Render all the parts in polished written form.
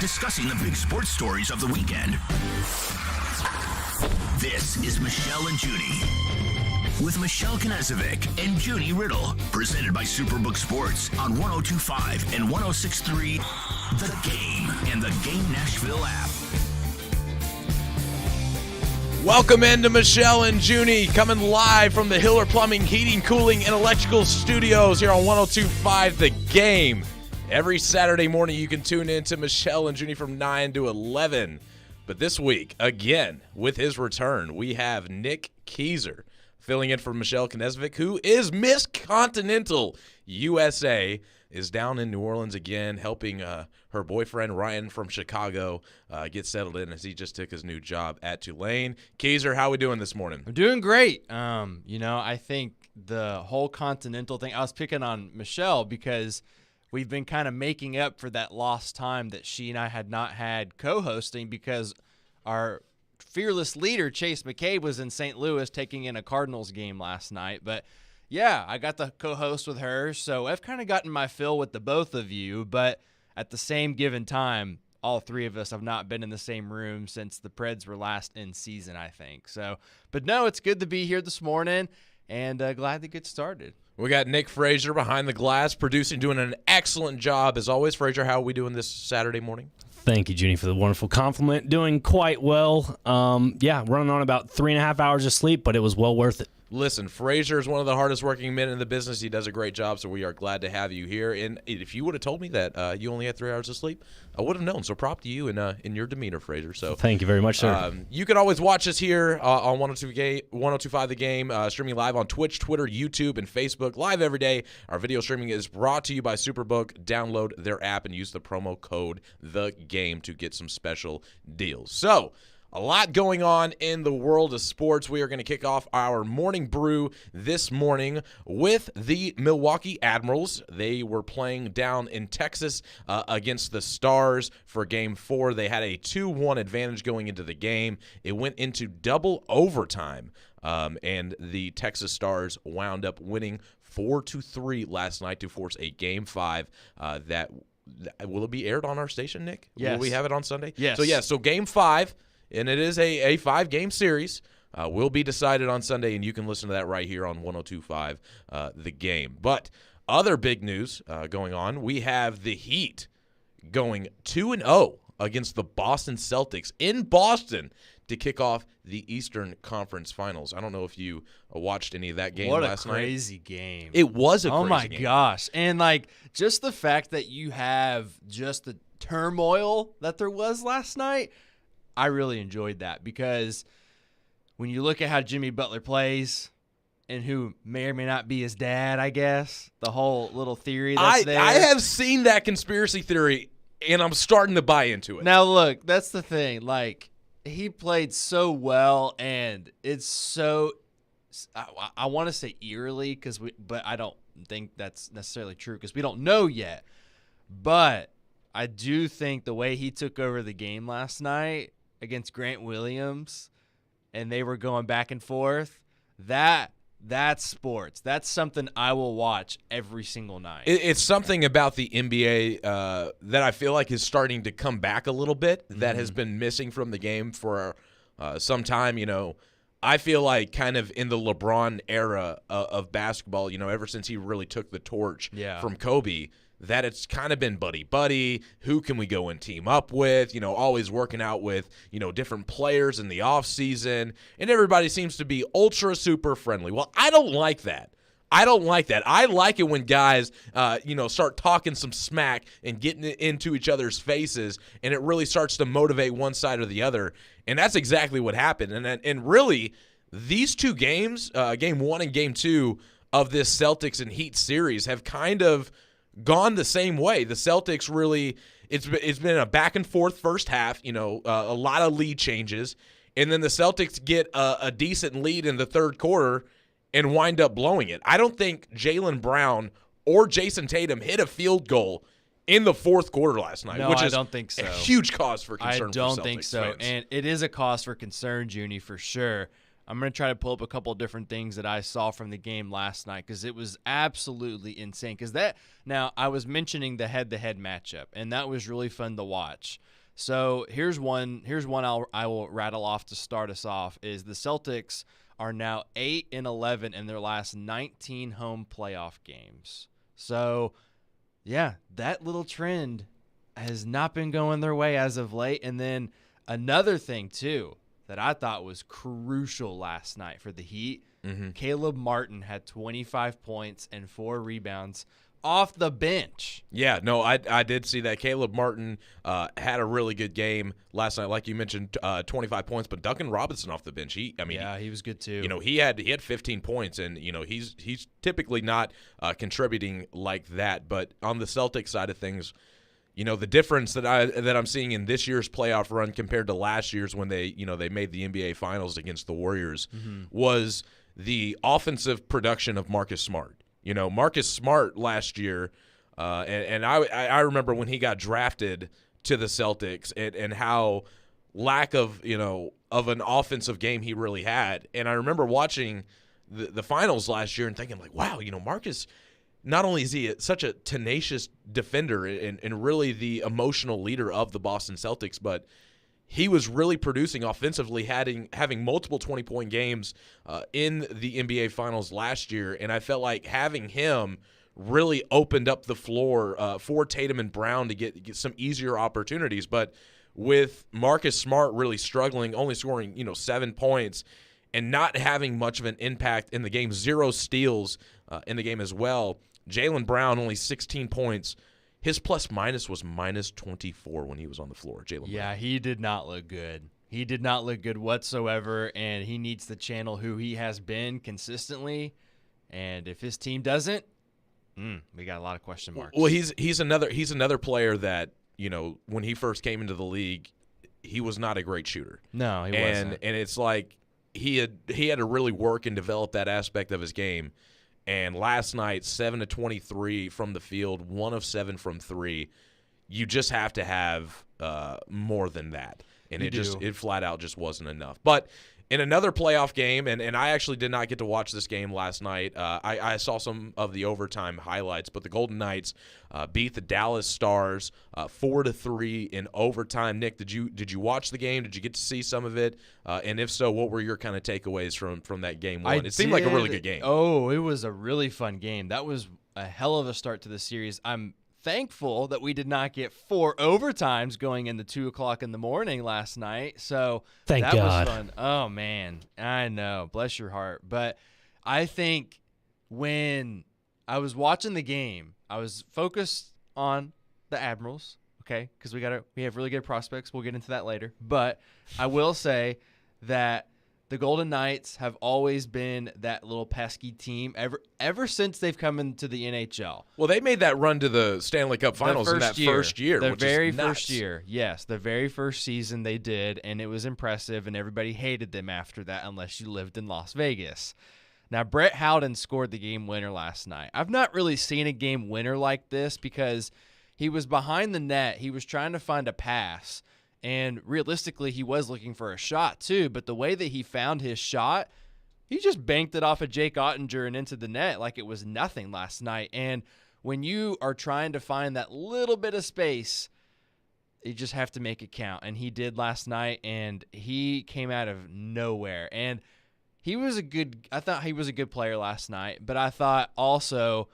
discussing the big sports stories of the weekend. This is Michelle and Junnie, with Michelle Knezovic and Junnie Riddle, presented by Superbook Sports on 102.5 and 106.3 The Game and the Game Nashville app. Welcome into Michelle and Junnie, coming live from the Hiller Plumbing, Heating, Cooling, and Electrical Studios here on 102.5 The Game. Every Saturday morning you can tune in to Michelle and Junnie from 9 to 11. But this week, again, with his return, we have Nick Keyser filling in for Michelle Knezovic, who is Miss Continental USA, is down in New Orleans again, helping her boyfriend Ryan from Chicago get settled in as he just took his new job at Tulane. Keyser, how we doing this morning? I'm doing great. I think the whole Continental thing, I was picking on Michelle because we've been kind of making up for that lost time that she and I had not had co-hosting because our fearless leader, Chase McCabe, was in St. Louis taking in a Cardinals game last night. But yeah, I got to co-host with her, so I've kind of gotten my fill with the both of you, but at the same given time, all three of us have not been in the same room since the Preds were last in season, I think. So, but no, it's good to be here this morning, and glad to get started. We got Nick Frazier behind the glass, producing, doing an excellent job. As always, Frazier, how are we doing this Saturday morning? Thank you, Junnie, for the wonderful compliment. Doing quite well. Running on about 3.5 hours of sleep, but it was well worth it. Listen, Frazier is one of the hardest working men in the business. He does a great job, so we are glad to have you here. And if you would have told me that you only had 3 hours of sleep, I would have known. So prop to you in your demeanor, Frazier. So thank you very much, sir. You can always watch us here on 102.5 The Game, streaming live on Twitch, Twitter, YouTube, and Facebook, live every day. Our video streaming is brought to you by Superbook. Download their app and use the promo code THEGAME to get some special deals. So, a lot going on in the world of sports. We are going to kick off our morning brew this morning with the Milwaukee Admirals. They were playing down in Texas against the Stars for Game 4. They had a 2-1 advantage going into the game. It went into double overtime, and the Texas Stars wound up winning 4-3 last night to force a Game 5 that will it be aired on our station, Nick? Yes. Will we have it on Sunday? Yes. So Game 5. And it is a 5-game series. Will be decided on Sunday, and you can listen to that right here on 102.5 The Game. But other big news going on, we have the Heat going 2-0 against the Boston Celtics in Boston to kick off the Eastern Conference Finals. I don't know if you watched any of that game last night. What a crazy game. It was a crazy game. Oh, my gosh. And, just the fact that you have just the turmoil that there was last night, I really enjoyed that because when you look at how Jimmy Butler plays and who may or may not be his dad, I guess, the whole little theory that's there. I have seen that conspiracy theory, and I'm starting to buy into it. Now, look, that's the thing. He played so well, and it's so I want to say eerily, but I don't think that's necessarily true because we don't know yet. But I do think the way he took over the game last night against Grant Williams, and they were going back and forth, that's sports. That's something I will watch every single night. It's something about the NBA that I feel like is starting to come back a little bit that has been missing from the game for some time. I feel like kind of in the LeBron era of basketball, ever since he really took the torch from Kobe, that it's kind of been buddy-buddy. Who can we go and team up with? Always working out with, different players in the offseason. And everybody seems to be ultra super friendly. Well, I don't like that. I like it when guys, start talking some smack and getting into each other's faces, and it really starts to motivate one side or the other. And that's exactly what happened. And really, these two games, Game 1 and Game 2 of this Celtics and Heat series have kind of gone the same way. The Celtics really, it's been a back and forth first half, a lot of lead changes, and then the Celtics get a decent lead in the third quarter and wind up blowing it. I don't think Jaylen Brown or Jason Tatum hit a field goal in the fourth quarter last night, which I is don't think so. A huge cause for concern. I don't for think Celtics so, fans. and it is a cause for concern, Junnie, for sure. I'm going to try to pull up a couple of different things that I saw from the game last night because it was absolutely insane. Now, I was mentioning the head-to-head matchup, and that was really fun to watch. So here's one I will rattle off to start us off is the Celtics are now 8-11 in their last 19 home playoff games. So, yeah, that little trend has not been going their way as of late. And then another thing, too, that I thought was crucial last night for the Heat, Caleb Martin had 25 points and 4 rebounds off the bench. Yeah, no, I did see that. Caleb Martin had a really good game last night, like you mentioned, 25 points. But Duncan Robinson off the bench, he was good too. You know, he had 15 points, and you know he's typically not contributing like that. But on the Celtics side of things, you know, the difference that I'm seeing in this year's playoff run compared to last year's when they made the NBA Finals against the Warriors was the offensive production of Marcus Smart. You know, Marcus Smart last year, and I remember when he got drafted to the Celtics and how lack of an offensive game he really had. And I remember watching the finals last year and thinking like, wow, you know, Marcus, not only is he such a tenacious defender and really the emotional leader of the Boston Celtics, but he was really producing offensively, having multiple 20-point games in the NBA Finals last year, and I felt like having him really opened up the floor for Tatum and Brown to get some easier opportunities. But with Marcus Smart really struggling, only scoring 7 points, and not having much of an impact in the game, 0 steals in the game as well. Jaylen Brown only 16 points. His plus-minus was -24 when he was on the floor, Jaylen Brown. Yeah, he did not look good. He did not look good whatsoever, and he needs to channel who he has been consistently. And if his team doesn't, we got a lot of question marks. Well, he's another player that, you know, when he first came into the league, he was not a great shooter. No, he wasn't. And it's like he had to really work and develop that aspect of his game. And last night, 7-23 from the field, 1 of 7 from 3. You just have to have more than that, and it flat out just wasn't enough. But in another playoff game, and I actually did not get to watch this game last night. I saw some of the overtime highlights, but the Golden Knights beat the Dallas Stars 4-3 in overtime. Nick, did you watch the game? Did you get to see some of it? And if so, what were your kind of takeaways from that game one? It seemed like a really good game. Oh, it was a really fun game. That was a hell of a start to the series. I'm thankful that we did not get 4 overtimes going into 2 o'clock in the morning last night. So Thank that God. was fun. Oh, man. I know. Bless your heart. But I think when I was watching the game, I was focused on the Admirals, okay, because we have really good prospects. We'll get into that later. But I will say that the Golden Knights have always been that little pesky team ever since they've come into the NHL. Well, they made that run to the Stanley Cup Finals in that first year. The which very is nuts. first year. Yes, the very first season they did, and it was impressive, and everybody hated them after that unless you lived in Las Vegas. Now, Brett Howden scored the game winner last night. I've not really seen a game winner like this because he was behind the net. He was trying to find a pass. And realistically, he was looking for a shot too, but the way that he found his shot, he just banked it off of Jake Ottinger and into the net like it was nothing last night. And when you are trying to find that little bit of space, you just have to make it count. And he did last night, and he came out of nowhere. And I thought he was a good player last night, but I thought also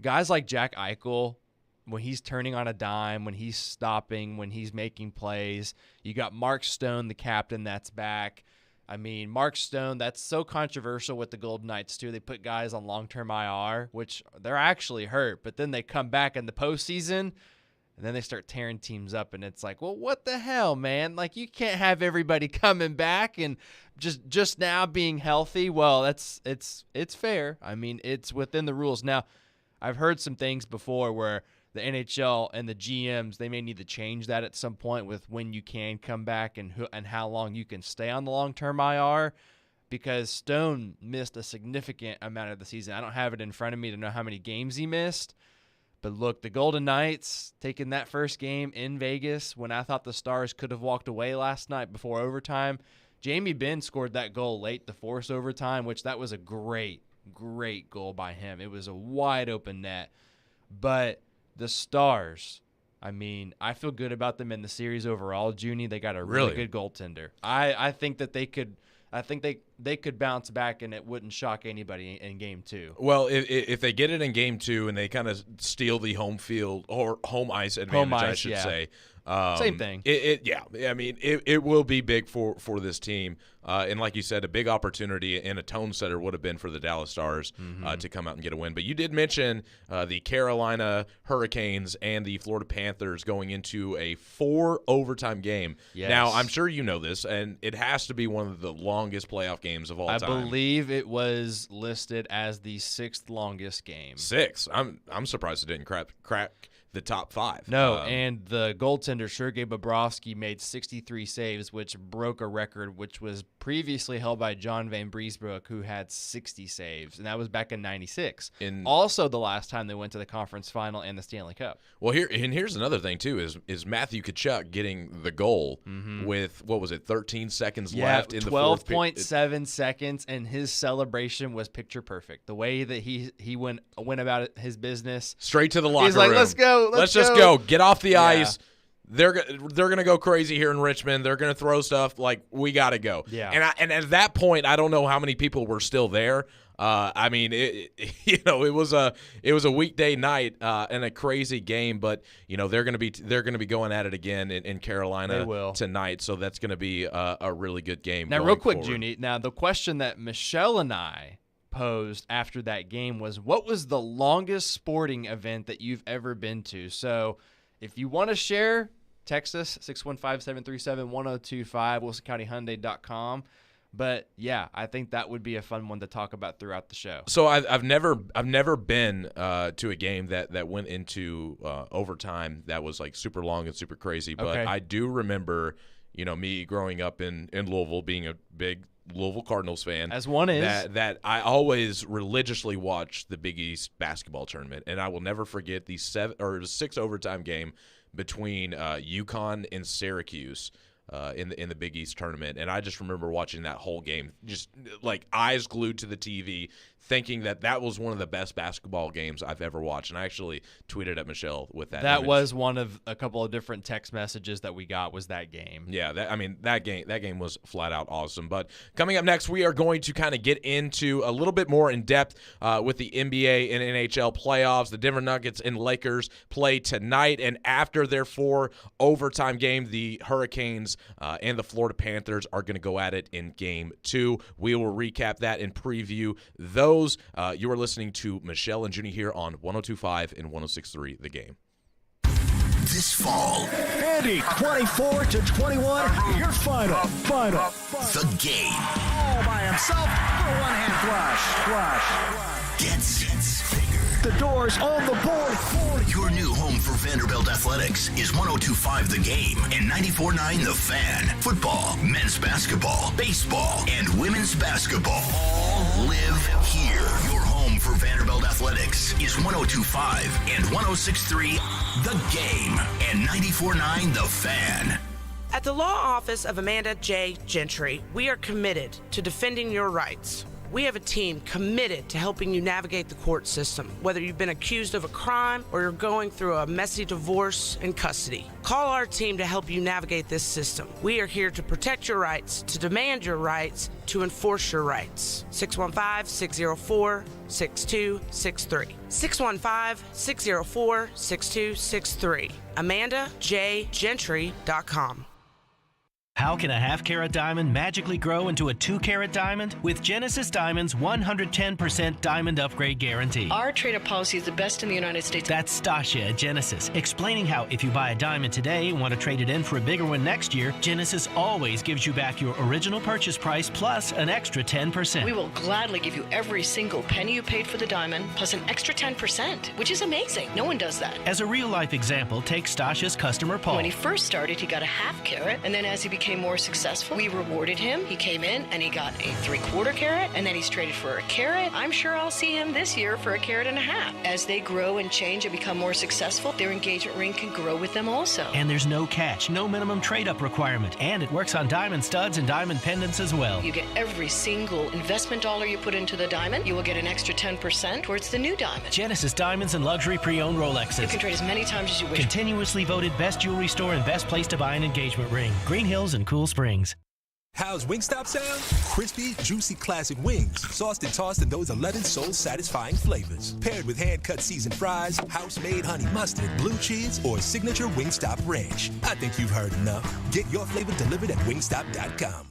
guys like Jack Eichel, when he's turning on a dime, when he's stopping, when he's making plays. You got Mark Stone, the captain, that's back. I mean, Mark Stone, that's so controversial with the Golden Knights, too. They put guys on long-term IR, which they're actually hurt, but then they come back in the postseason, and then they start tearing teams up, and it's like, well, what the hell, man? Like, you can't have everybody coming back and just now being healthy. Well, it's fair. I mean, it's within the rules. Now, I've heard some things before where the NHL and the GMs, they may need to change that at some point with when you can come back and how long you can stay on the long-term IR, because Stone missed a significant amount of the season. I don't have it in front of me to know how many games he missed. But look, the Golden Knights taking that first game in Vegas when I thought the Stars could have walked away last night before overtime, Jamie Benn scored that goal late to force overtime, which that was a great goal by him. It was a wide open net. But the Stars, I mean, I feel good about them in the series overall. Junie, they got a really good goaltender. I think that they could bounce back, and it wouldn't shock anybody in Game 2. Well, if they get it in Game 2 and they kind of steal the home field or home ice advantage, I should say. Same thing. I mean, it will be big for this team. And like you said, a big opportunity and a tone setter would have been for the Dallas Stars to come out and get a win. But you did mention the Carolina Hurricanes and the Florida Panthers going into a 4-overtime game. Yes. Now, I'm sure you know this, and it has to be one of the longest playoff games of all time. I believe it was listed as the 6th longest game. 6. I'm surprised it didn't crack the top 5. No, and the goaltender Sergei Bobrovsky made 63 saves, which broke a record which was previously held by John Van Briesbroek, who had 60 saves, and that was back in '96. Also, the last time they went to the conference final and the Stanley Cup. Well, here's another thing too: is Matthew Tkachuk getting the goal with 13 seconds left in the fourth period. 12.7 seconds, and his celebration was picture perfect. The way that he went about his business, straight to the locker room. He's like, "Let's go." Let's just go. Get off the ice. They're gonna go crazy here in Richmond. They're gonna throw stuff. Like, we gotta go. Yeah. And at that point, I don't know how many people were still there. I mean, it was a weekday night and a crazy game. But they're gonna be going at it again in Carolina tonight. So that's gonna be a really good game. Now, real quick, Junie. Now, the question that Michelle and I posed after that game was, what was the longest sporting event that you've ever been to? So if you want to share, text us 615-737-1025, WilsonCountyHyundai.com. But yeah, I think that would be a fun one to talk about throughout the show. So I've never been to a game that went into overtime that was like super long and super crazy. But I do remember, me growing up in Louisville, being a big Louisville Cardinals fan, as one is, that I always religiously watched the Big East basketball tournament, and I will never forget the 6 overtime game between UConn and Syracuse in the Big East tournament. And I just remember watching that whole game, just like eyes glued to the TV, thinking that was one of the best basketball games I've ever watched. And I actually tweeted at Michelle with that. That image. was one of a couple of different text messages that we got, was that game. Yeah, that game was flat out awesome. But coming up next, we are going to kind of get into a little bit more in depth with the NBA and NHL playoffs. The Denver Nuggets and Lakers play tonight, and after their 4-overtime game, the Hurricanes and the Florida Panthers are going to go at it in Game 2. We will recap that and preview those. You are listening to Michelle and Junie here on 102.5 and 106.3 The Game. This fall, Andy, 24-21, your final. The Game. All by himself for a one-hand flash. Gets bigger. The doors on the board. Your new home for Vanderbilt Athletics is 102.5 The Game and 94.9 The Fan. Football, men's basketball, baseball, and women's basketball all live here. Your home for Vanderbilt Athletics is 102.5 and 106.3 The Game and 94.9 The Fan. At the law office of Amanda J. Gentry, we are committed to defending your rights. We have a team committed to helping you navigate the court system, whether you've been accused of a crime or you're going through a messy divorce and custody. Call our team to help you navigate this system. We are here to protect your rights, to demand your rights, to enforce your rights. 615-604-6263. 615-604-6263. AmandaJGentry.com. How can a half-carat diamond magically grow into a 2-carat diamond? With Genesis Diamond's 110% diamond upgrade guarantee. Our trade-up policy is the best in the United States. That's Stasia at Genesis, explaining how if you buy a diamond today and want to trade it in for a bigger one next year, Genesis always gives you back your original purchase price plus an extra 10%. We will gladly give you every single penny you paid for the diamond plus an extra 10%, which is amazing. No one does that. As a real-life example, take Stasia's customer Paul. When he first started, he got a half carat, and then as he became became more successful. We rewarded him. He came in and he got a 3/4 carat, and then he's traded for a carat. I'm sure I'll see him this year for a carat and a half. As they grow and change and become more successful, their engagement ring can grow with them also. And there's no catch, no minimum trade-up requirement. And it works on diamond studs and diamond pendants as well. You get every single investment dollar you put into the diamond, you will get an extra 10% towards the new diamond. Genesis Diamonds and luxury pre-owned Rolexes. You can trade as many times as you wish. Continuously voted best jewelry store and best place to buy an engagement ring. Green Hills and Cool Springs. How's Wingstop sound? Crispy, juicy classic wings, sauced and tossed in those 11 soul-satisfying flavors. Paired with hand-cut seasoned fries, house-made honey mustard, blue cheese, or signature Wingstop ranch. I think you've heard enough. Get your flavor delivered at wingstop.com.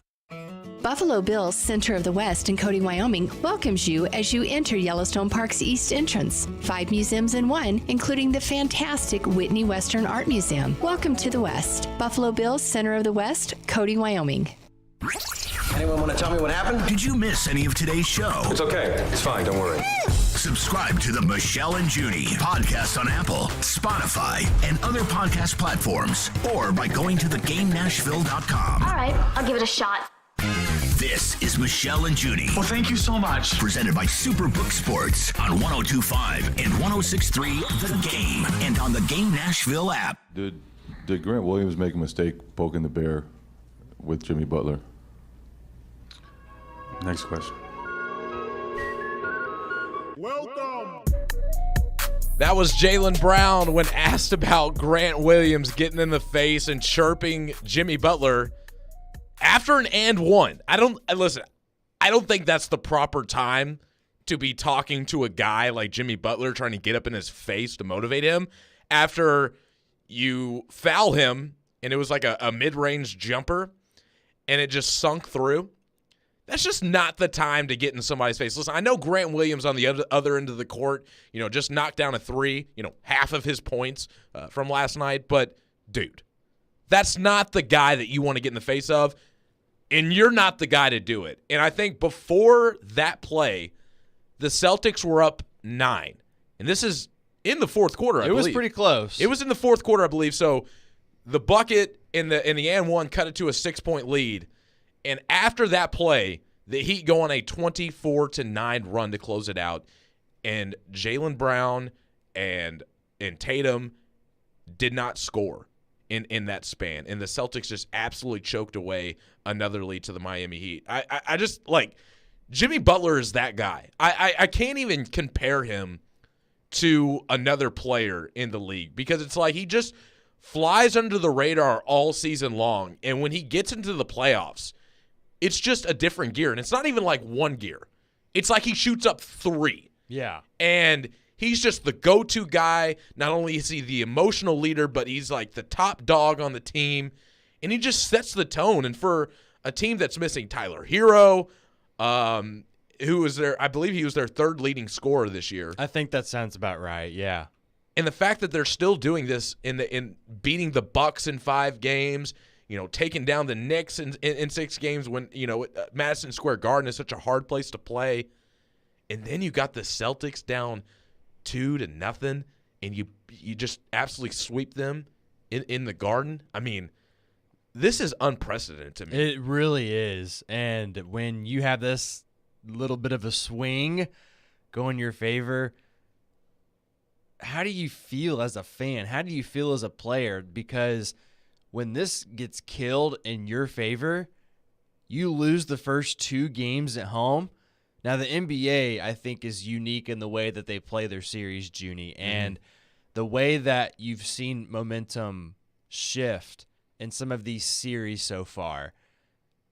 Buffalo Bill's Center of the West in Cody, Wyoming welcomes you as you enter Yellowstone Park's east entrance. 5 museums in one, including the fantastic Whitney Western Art Museum. Welcome to the West. Buffalo Bill's Center of the West, Cody, Wyoming. Anyone want to tell me what happened? Did you miss any of today's show? It's okay. It's fine. Don't worry. Subscribe to the Michelle and Junie podcast on Apple, Spotify, and other podcast platforms, or by going to theGameNashville.com. All right, I'll give it a shot. This is Michelle and Junie. Well, thank you so much. Presented by Superbook Sports on 102.5 and 106.3 The Game, and on the Game Nashville app. Did Grant Williams make a mistake poking the bear with Jimmy Butler? Next question. Welcome. That was Jaylen Brown when asked about Grant Williams getting in the face and chirping Jimmy Butler after an and one. I don't think that's the proper time to be talking to a guy like Jimmy Butler, trying to get up in his face to motivate him after you foul him and it was like a mid-range jumper and it just sunk through. That's just not the time to get in somebody's face. Listen, I know Grant Williams on the other end of the court, just knocked down a three, half of his points from last night. But, dude, that's not the guy that you want to get in the face of, and you're not the guy to do it. And I think before that play, the Celtics were up 9. And this is in the fourth quarter, I believe. It was pretty close. It was in the fourth quarter, I believe. So the bucket in the and one cut it to a 6-point lead. And after that play, the Heat go on a 24-9 run to close it out. And Jaylen Brown and Tatum did not score in that span. And the Celtics just absolutely choked away another lead to the Miami Heat. I just, Jimmy Butler is that guy. I can't even compare him to another player in the league because it's like he just flies under the radar all season long. And when he gets into the playoffs, it's just a different gear. And it's not even like one gear. It's like he shoots up 3. Yeah. And he's just the go-to guy. Not only is he the emotional leader, but he's like the top dog on the team. And he just sets the tone. And for a team that's missing Tyler Hero, who was I believe he was their third leading scorer this year. I think that sounds about right, yeah. And the fact that they're still doing this in beating the Bucks in 5 games, taking down the Knicks in 6 games when, Madison Square Garden is such a hard place to play. And then you got the Celtics down 2-0, and you just absolutely sweep them in the Garden. I mean, this is unprecedented to me. It really is. And when you have this little bit of a swing go in your favor, how do you feel as a fan? How do you feel as a player? Because when this gets killed in your favor, you lose the first 2 games at home. Now, the NBA, I think, is unique in the way that they play their series, Junie, and the way that you've seen momentum shift in some of these series so far.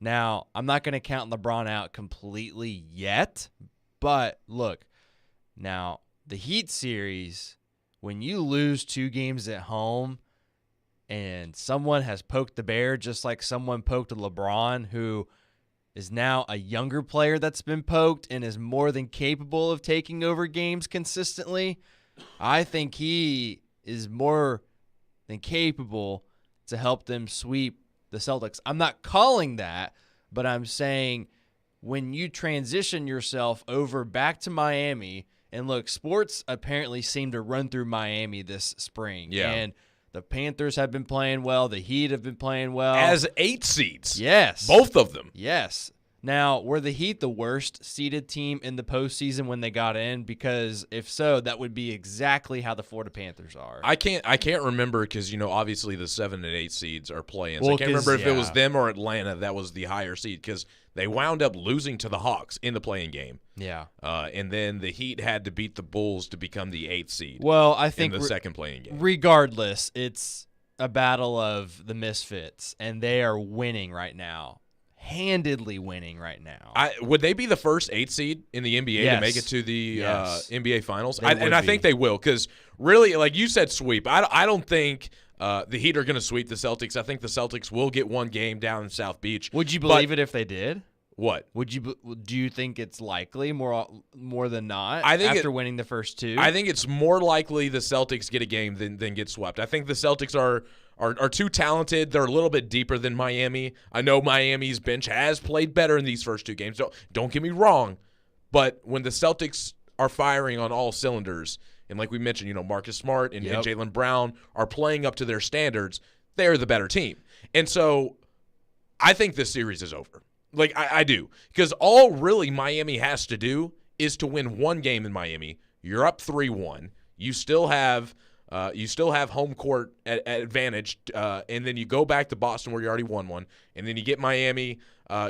Now, I'm not going to count LeBron out completely yet, but look, now, the Heat series, when you lose 2 games at home and someone has poked the bear just like someone poked LeBron, who is now a younger player that's been poked and is more than capable of taking over games consistently, I think he is more than capable to help them sweep the Celtics. I'm not calling that, but I'm saying when you transition yourself over back to Miami, and look, sports apparently seem to run through Miami this spring. Yeah. And The Panthers have been playing well. The Heat have been playing well. As 8 seeds. Yes. Both of them. Yes. Now, were the Heat the worst seeded team in the postseason when they got in? Because if so, that would be exactly how the Florida Panthers are. I can't remember because, obviously the 7 and 8 seeds are playing. So Well, I can't remember if it was yeah. them or Atlanta that was the higher seed because they wound up losing to the Hawks in the playing game. Yeah. And then the Heat had to beat the Bulls to become the 8th seed. Well, I think in the second playing game. Regardless, it's a battle of the misfits, and they are winning right now. Handedly winning right now. Would they be the first 8 seed in the NBA Yes. to make it to the NBA Finals? They would I be. think they will because really, like you said, sweep. I don't think the Heat are going to sweep the Celtics. I think the Celtics will get one game down in South Beach. Would you believe it if they did? What? Do you think it's likely more than not? I think after winning the first 2. I think it's more likely the Celtics get a game than get swept. I think the Celtics are too talented. They're a little bit deeper than Miami. I know Miami's bench has played better in these first 2 games. Don't get me wrong, but when the Celtics are firing on all cylinders, and like we mentioned, Marcus Smart and Jaylen Brown are playing up to their standards, they're the better team. And so I think this series is over. Like I do, because all really Miami has to do is to win one game in Miami. You're up 3-1. You still have home court advantage, and then you go back to Boston where you already won one, and then you get Miami.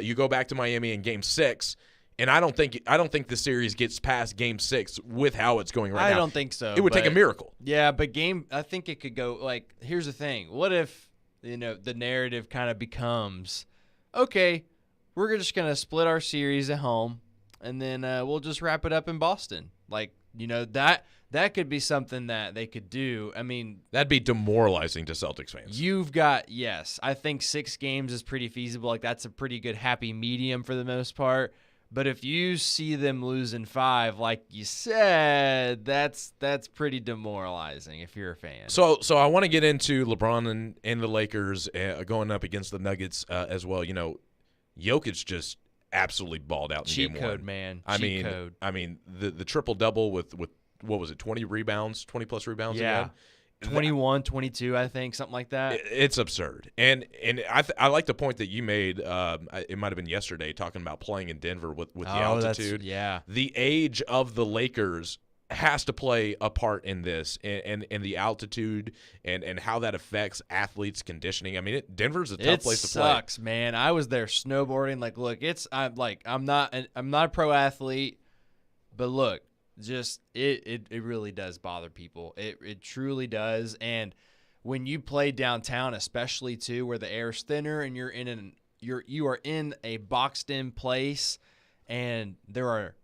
You go back to Miami in Game 6, and I don't think the series gets past Game 6 with how it's going right now. I don't think so. It would take a miracle. Yeah, but I think it could go like. Here's the thing: what if the narrative kind of becomes, okay, we're just gonna split our series at home, and then we'll just wrap it up in Boston. Like that could be something that they could do. I mean, that'd be demoralizing to Celtics fans. I think 6 games is pretty feasible. Like that's a pretty good happy medium for the most part. But if you see them losing 5, like you said, that's pretty demoralizing if you're a fan. So I want to get into LeBron and the Lakers going up against the Nuggets as well. Jokic just absolutely balled out in Cheat game code, 1. man. I mean the triple double with what was it, 20 rebounds, 20 plus rebounds? Yeah. 21, 22, I think, something like that. It's absurd. And I like the point that you made, it might have been yesterday, talking about playing in Denver with the altitude. Yeah. The age of the Lakers has to play a part in this, and the altitude and how that affects athletes' conditioning. I mean, Denver's a tough place to play. It sucks, man. I was there snowboarding. Like, look, I'm not a pro athlete, but look, just it really does bother people. It truly does. And when you play downtown, especially too, where the air's thinner and you are in a boxed in place, and there are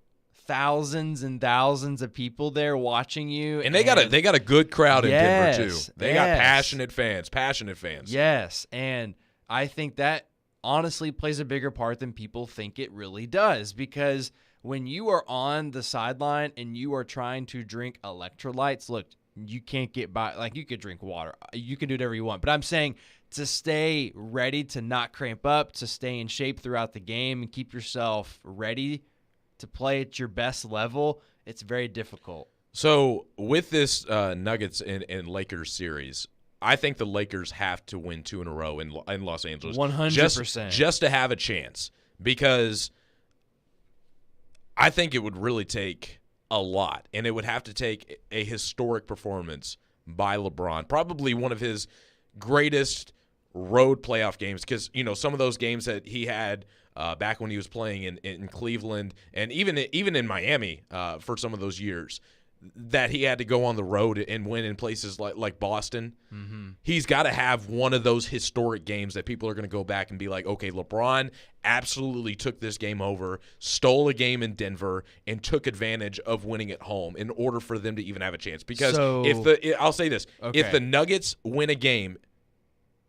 thousands and thousands of people there watching you, and they got a good crowd in Denver too. They got passionate fans. Yes, and I think that honestly plays a bigger part than people think it really does, because when you are on the sideline and you are trying to drink electrolytes, look, you can't get by. Like, you could drink water, you can do whatever you want, but I'm saying to stay ready, to not cramp up, to stay in shape throughout the game and keep yourself ready to play at your best level, it's very difficult. So with this Nuggets and Lakers series, I think the Lakers have to win 2 in a row in Los Angeles. 100%. Just to have a chance, because I think it would really take a lot, and it would have to take a historic performance by LeBron, probably one of his greatest road playoff games, because some of those games that he had back when he was playing in Cleveland and even in Miami for some of those years that he had to go on the road and win in places like Boston. Mm-hmm. He's got to have one of those historic games that people are going to go back and be like, okay, LeBron absolutely took this game over, stole a game in Denver, and took advantage of winning at home in order for them to even have a chance. Because I'll say this, okay, if the Nuggets win a game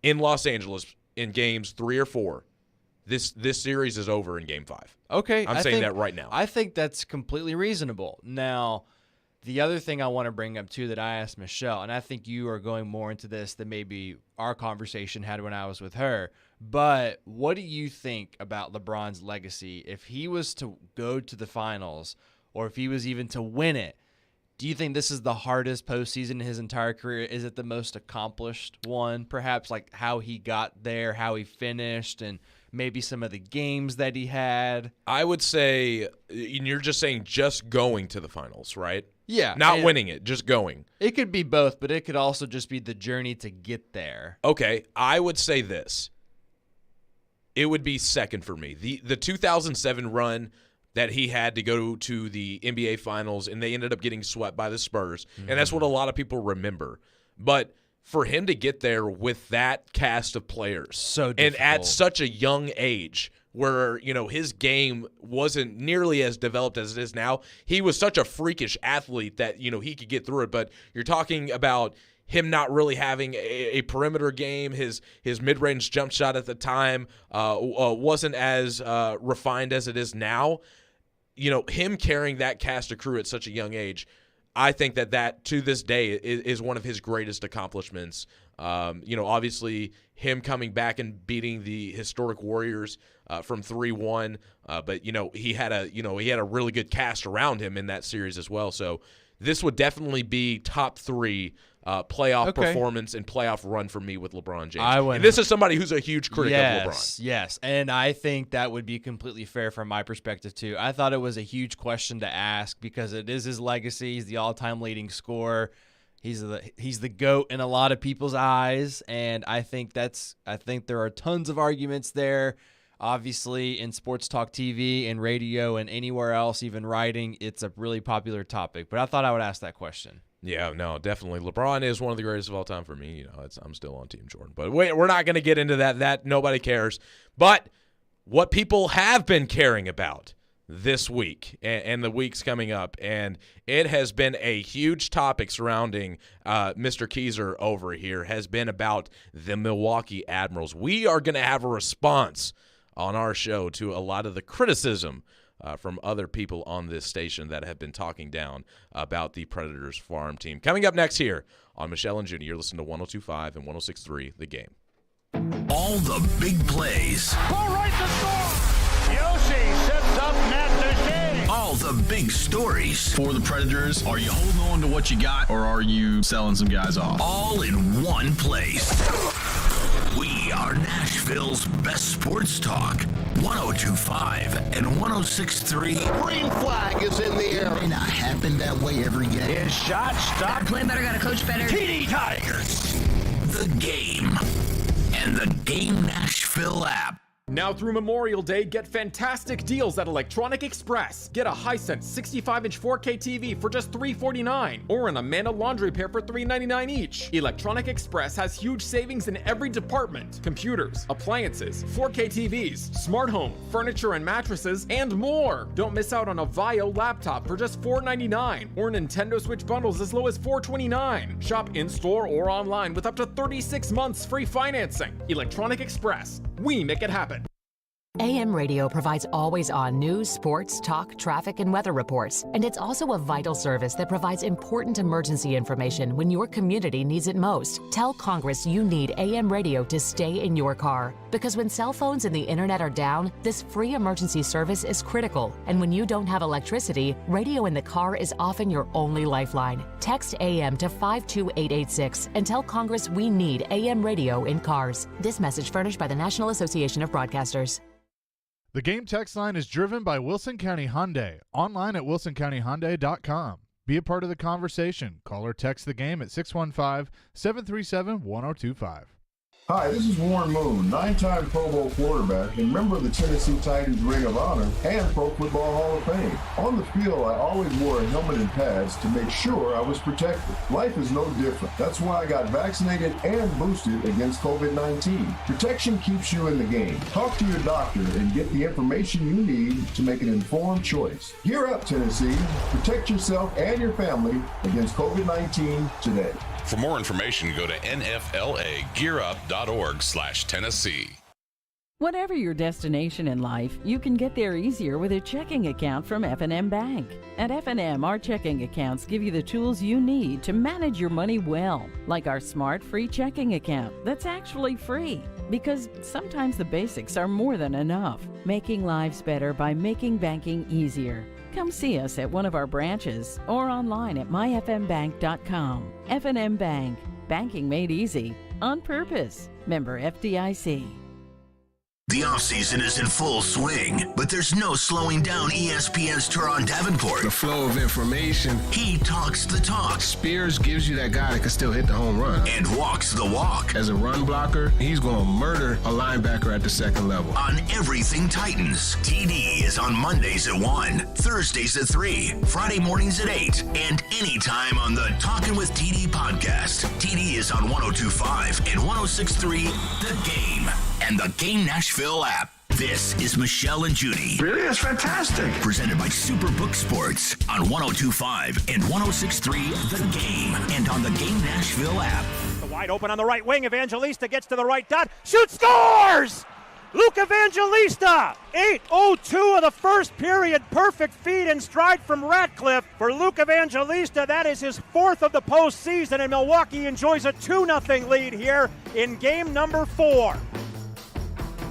in Los Angeles in games 3 or 4, this series is over in Game 5. Okay. I'm saying that right now. I think that's completely reasonable. Now, the other thing I want to bring up, too, that I asked Michelle, and I think you are going more into this than maybe our conversation had when I was with her, but what do you think about LeBron's legacy if he was to go to the finals, or if he was even to win it? Do you think this is the hardest postseason in his entire career? Is it the most accomplished one? Perhaps like how he got there, how he finished, and maybe some of the games that he had? I would say, and you're just saying just going to the finals, right? Yeah. Not winning it, just going. It could be both, but it could also just be the journey to get there. Okay, I would say this. It would be second for me. The 2007 run that he had to go to the NBA Finals, and they ended up getting swept by the Spurs, and that's what a lot of people remember. But for him to get there with that cast of players, so difficult. And at such a young age, where his game wasn't nearly as developed as it is now, he was such a freakish athlete that he could get through it. But you're talking about him not really having a perimeter game. His mid-range jump shot at the time wasn't as refined as it is now. Him carrying that cast of crew at such a young age, I think that to this day is one of his greatest accomplishments. Obviously him coming back and beating the historic Warriors from 3-1, but he had a really good cast around him in that series as well. So this would definitely be top 3 playoff performance and playoff run for me with LeBron James. And this is somebody who's a huge critic of LeBron. Yes, and I think that would be completely fair from my perspective too. I thought it was a huge question to ask because it is his legacy. He's the all-time leading scorer. He's the GOAT in a lot of people's eyes, and I think there are tons of arguments there. Obviously, in sports talk TV and radio and anywhere else, even writing, it's a really popular topic. But I thought I would ask that question. Yeah, no, definitely. LeBron is one of the greatest of all time for me. I'm still on Team Jordan. But we're not going to get into that. That nobody cares. But what people have been caring about this week and the weeks coming up, and it has been a huge topic surrounding Mr. Keyser over here, has been about the Milwaukee Admirals. We are going to have a response on our show to a lot of the criticism from other people on this station that have been talking down about the Predators farm team. Coming up next here on Michelle and Junnie, you're listening to 102.5 and 106.3 The Game. All the big plays. Ball right to score. Yoshi sets up Matt Duchesne. All the big stories. For the Predators, are you holding on to what you got, or are you selling some guys off? All in one place. We are Nashville's best sports talk. 102.5 and 106.3. Green flag is in the air. It may not happen that way every game. His shot stopped. Play better, gotta coach better. TD Tigers. The Game and the Game Nashville app. Now through Memorial Day, get fantastic deals at Electronic Express. Get a Hisense 65-inch 4K TV for just $349, or an Amanda laundry pair for $399 each. Electronic Express has huge savings in every department: computers, appliances, 4K TVs, smart home, furniture and mattresses, and more. Don't miss out on a Vio laptop for just $499, or Nintendo Switch bundles as low as $429. Shop in-store or online with up to 36 months free financing. Electronic Express. We make it happen. AM radio provides always-on news, sports, talk, traffic, and weather reports. And it's also a vital service that provides important emergency information when your community needs it most. Tell Congress you need AM radio to stay in your car. Because when cell phones and the internet are down, this free emergency service is critical. And when you don't have electricity, radio in the car is often your only lifeline. Text AM to 52886 and tell Congress we need AM radio in cars. This message furnished by the National Association of Broadcasters. The Game text line is driven by Wilson County Hyundai. Online at wilsoncountyhyundai.com. Be a part of the conversation. Call or text the Game at 615-737-1025. Hi, this is Warren Moon, 9-time Pro Bowl quarterback and member of the Tennessee Titans Ring of Honor and Pro Football Hall of Fame. On the field, I always wore a helmet and pads to make sure I was protected. Life is no different. That's why I got vaccinated and boosted against COVID-19. Protection keeps you in the game. Talk to your doctor and get the information you need to make an informed choice. Gear up, Tennessee. Protect yourself and your family against COVID-19 today. For more information, go to nflagearup.org/Tennessee. Whatever your destination in life, you can get there easier with a checking account from F&M Bank. At F&M, our checking accounts give you the tools you need to manage your money well, like our smart free checking account that's actually free. Because sometimes the basics are more than enough, making lives better by making banking easier. Come see us at one of our branches or online at myfmbank.com. F&M Bank. Banking made easy. On purpose. Member FDIC. The offseason is in full swing, but there's no slowing down ESPN's Teron Davenport. The flow of information. He talks the talk. Spears gives you that guy that can still hit the home run. And walks the walk. As a run blocker, he's going to murder a linebacker at the second level. On everything Titans, TD is on Mondays at 1, Thursdays at 3, Friday mornings at 8, and anytime on the Talkin' with TD podcast. TD is on 102.5 and 106.3 The Game and the Game Nashville app. This is Michelle and Junie. Really? That's fantastic. Presented by Superbook Sports on 102.5 and 106.3 The Game and on the Game Nashville app. Wide open on the right wing. Evangelista gets to the right dot. Shoots, scores! Luke Evangelista! 8:02 of the first period. Perfect feed and stride from Ratcliffe. For Luke Evangelista, that is his fourth of the postseason, and Milwaukee enjoys a 2-0 lead here in game number 4.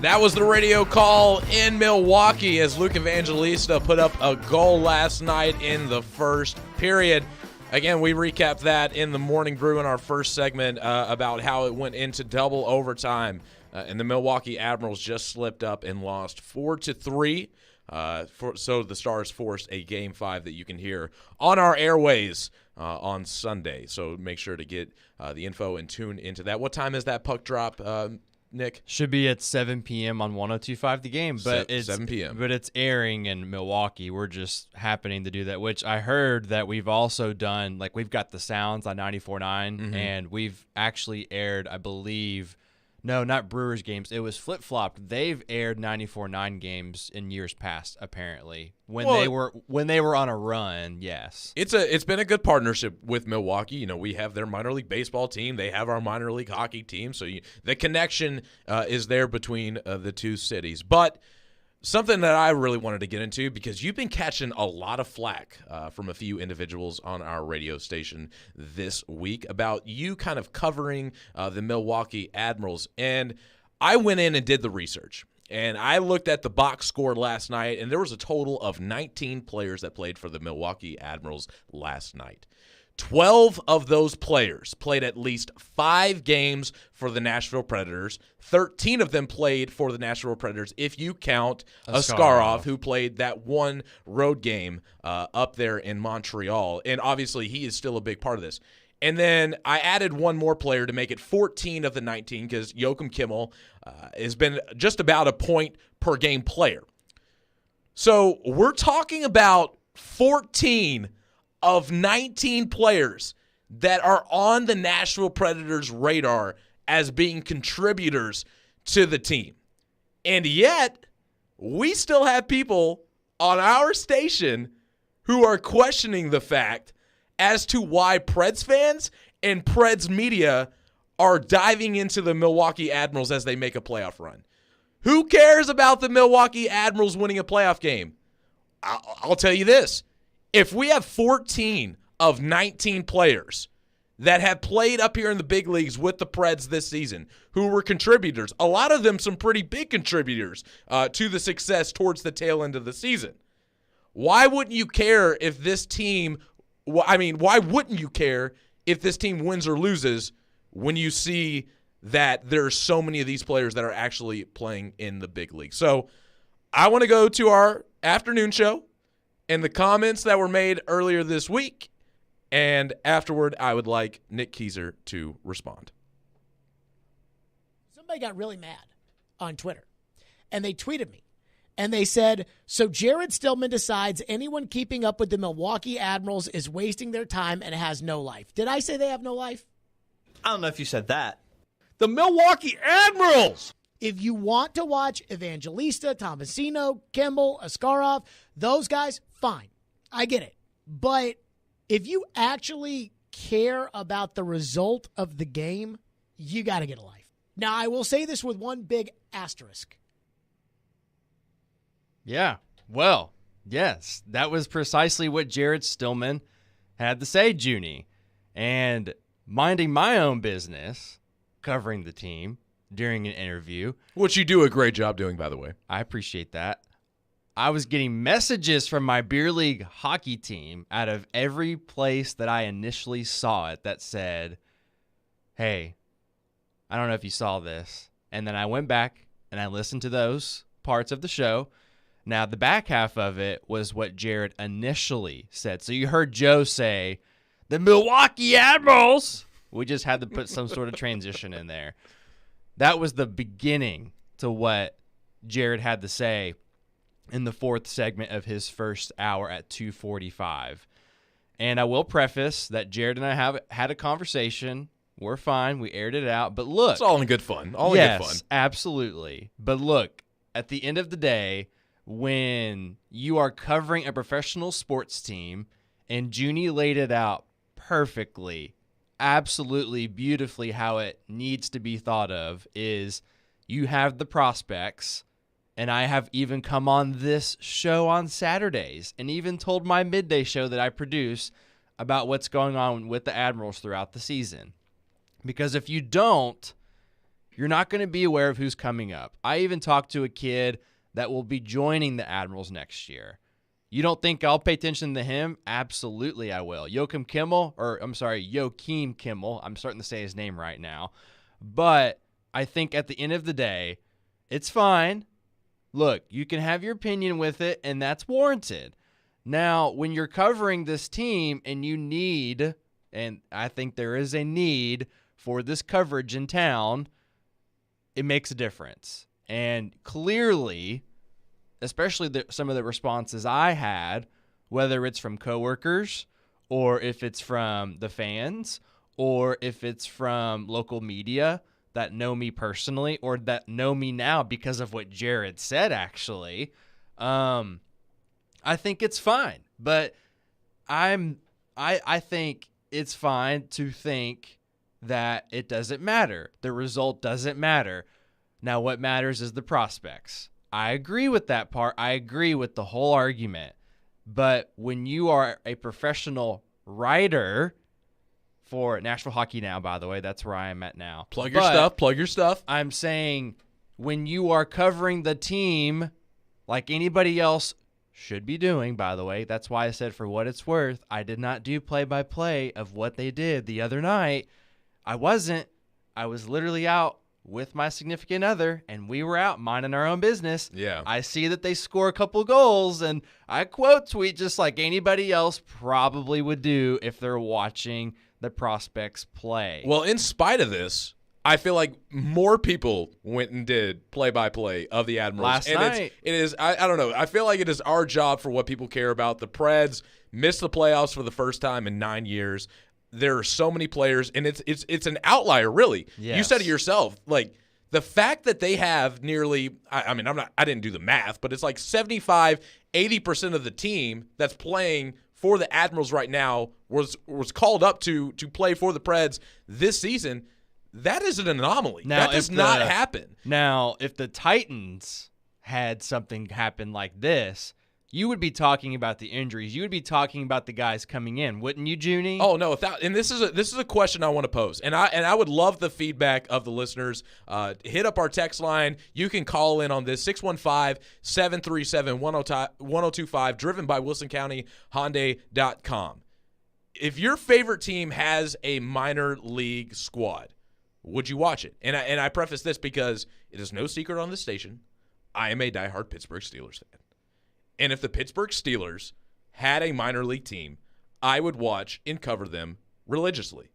That was the radio call in Milwaukee as Luke Evangelista put up a goal last night in the first period. Again, we recapped that in the Morning Brew in our first segment about how it went into double overtime. And the Milwaukee Admirals just slipped up and lost 4-3. So the Stars forced a Game 5 that you can hear on our airways on Sunday. So make sure to get the info and tune into that. What time is that puck drop, Nick? Should be at 7 p.m. on 102.5 The Game, but it's 7 p.m. But it's airing in Milwaukee. We're just happening to do that, which I heard that we've also done. Like, we've got the sounds on 94.9, and we've actually aired, I believe. No, not Brewers games. It was flip-flopped. They've aired 94.9 games in years past, apparently. When they were on a run, yes. It's been a good partnership with Milwaukee. You know, we have their minor league baseball team. They have our minor league hockey team. So the connection is there between the two cities. But something that I really wanted to get into, because you've been catching a lot of flack from a few individuals on our radio station this week about you kind of covering the Milwaukee Admirals. And I went in and did the research. And I looked at the box score last night, and there was a total of 19 players that played for the Milwaukee Admirals last night. 12 of those players played at least 5 games for the Nashville Predators. 13 of them played for the Nashville Predators, if you count Askarov, who played that one road game up there in Montreal. And obviously, he is still a big part of this. And then I added one more player to make it 14 of the 19 because Joachim Kimmel has been just about a point-per-game player. So we're talking about 14 of 19 players that are on the Nashville Predators' radar as being contributors to the team. And yet, we still have people on our station who are questioning the fact as to why Preds fans and Preds media are diving into the Milwaukee Admirals as they make a playoff run. Who cares about the Milwaukee Admirals winning a playoff game? I'll tell you this. If we have 14 of 19 players that have played up here in the big leagues with the Preds this season who were contributors, a lot of them some pretty big contributors to the success towards the tail end of the season, why wouldn't you care if this team – why wouldn't you care if this team wins or loses when you see that there are so many of these players that are actually playing in the big league? So I want to go to our afternoon show and the comments that were made earlier this week, and afterward I would like Nick Keyser to respond. Somebody got really mad on Twitter, and they tweeted me. And they said, so Jared Stillman decides anyone keeping up with the Milwaukee Admirals is wasting their time and has no life. Did I say they have no life? I don't know if you said that. The Milwaukee Admirals! If you want to watch Evangelista, Tomasino, Kimball, Askarov, those guys, fine. I get it. But if you actually care about the result of the game, you got to get a life. Now, I will say this with one big asterisk. Yeah, well, yes, that was precisely what Jared Stillman had to say, Junnie. And minding my own business, covering the team during an interview. Which you do a great job doing, by the way. I appreciate that. I was getting messages from my beer league hockey team out of every place that I initially saw it that said, hey, I don't know if you saw this. And then I went back and I listened to those parts of the show. Now, the back half of it was what Jared initially said. So you heard Joe say, the Milwaukee Admirals. We just had to put some sort of transition in there. That was the beginning to what Jared had to say in the fourth segment of his first hour at 2:45. And I will preface that Jared and I have had a conversation. We're fine. We aired it out. But look. It's all in good fun. All in yes, good fun. Absolutely. But look, at the end of the day, when you are covering a professional sports team, and Junnie laid it out perfectly, absolutely beautifully how it needs to be thought of, is you have the prospects. And I have even come on this show on Saturdays and even told my midday show that I produce about what's going on with the Admirals throughout the season. Because if you don't, you're not going to be aware of who's coming up. I even talked to a kid that will be joining the Admirals next year. You don't think I'll pay attention to him? Absolutely I will. Joakim Kimmel. I'm starting to say his name right now. But I think at the end of the day, it's fine. Look, you can have your opinion with it, and that's warranted. Now, when you're covering this team and you need, and I think there is a need for this coverage in town, it makes a difference. And clearly, especially some of the responses I had, whether it's from coworkers or if it's from the fans or if it's from local media that know me personally or that know me now because of what Jared said, actually, I think it's fine. But I think it's fine to think that it doesn't matter. The result doesn't matter. Now, what matters is the prospects. I agree with that part. I agree with the whole argument. But when you are a professional writer for Nashville Hockey Now, by the way, that's where I am at now. Plug your stuff. I'm saying when you are covering the team like anybody else should be doing, by the way, that's why I said for what it's worth, I did not do play-by-play of what they did the other night. I wasn't. I was literally out with my significant other, and we were out minding our own business. Yeah. I see that they score a couple goals, and I quote tweet just like anybody else probably would do if they're watching the prospects play. Well, in spite of this, I feel like more people went and did play-by-play of the Admirals. Last night. It is, I don't know. I feel like it is our job for what people care about. The Preds missed the playoffs for the first time in 9 years. There are so many players, and it's an outlier, really. Yes. You said it yourself. Like, the fact that they have nearly, I didn't do the math, but it's like 75, 80% of the team that's playing for the Admirals right now was called up to play for the Preds this season. That is an anomaly. Now, that does not happen. Now, if the Titans had something happen like this, you would be talking about the injuries. You would be talking about the guys coming in, wouldn't you, Junnie? Oh no! And this is a question I want to pose, and I would love the feedback of the listeners. Hit up our text line. You can call in on this 615-737-1025, driven by WilsonCountyHyundai.com. If your favorite team has a minor league squad, would you watch it? And I preface this because it is no secret on this station, I am a diehard Pittsburgh Steelers fan. And if the Pittsburgh Steelers had a minor league team, I would watch and cover them religiously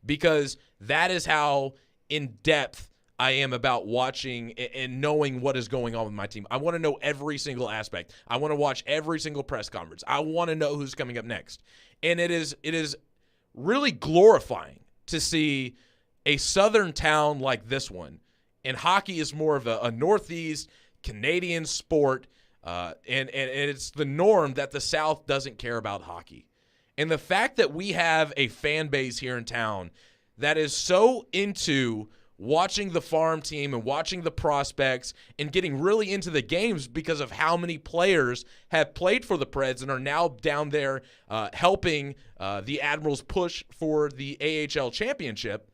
because that is how in-depth I am about watching and knowing what is going on with my team. I want to know every single aspect. I want to watch every single press conference. I want to know who's coming up next. And it is really glorifying to see a southern town like this one. And hockey is more of a Northeast Canadian sport. And it's the norm that the South doesn't care about hockey. And the fact that we have a fan base here in town that is so into watching the farm team and watching the prospects and getting really into the games because of how many players have played for the Preds and are now down there helping the Admirals push for the AHL championship,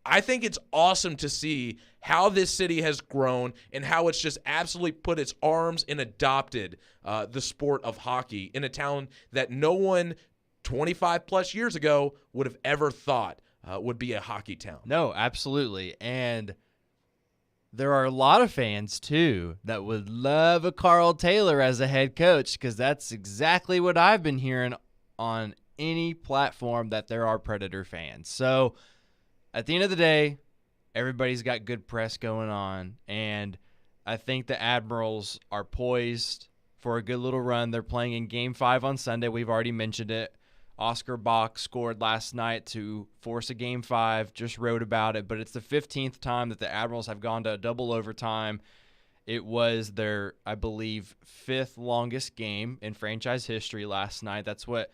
I think it's awesome to see how this city has grown and how it's just absolutely put its arms and adopted the sport of hockey in a town that no one 25 plus years ago would have ever thought would be a hockey town. No, absolutely. And there are a lot of fans, too, that would love a Carl Taylor as a head coach, because that's exactly what I've been hearing on any platform that there are Predator fans. So at the end of the day, everybody's got good press going on, and I think the Admirals are poised for a good little run. They're playing in Game 5 on Sunday. We've already mentioned it. Oscar Bach scored last night to force a Game 5, just wrote about it, but it's the 15th time that the Admirals have gone to a double overtime. It was their, I believe, 5th longest game in franchise history last night. That's what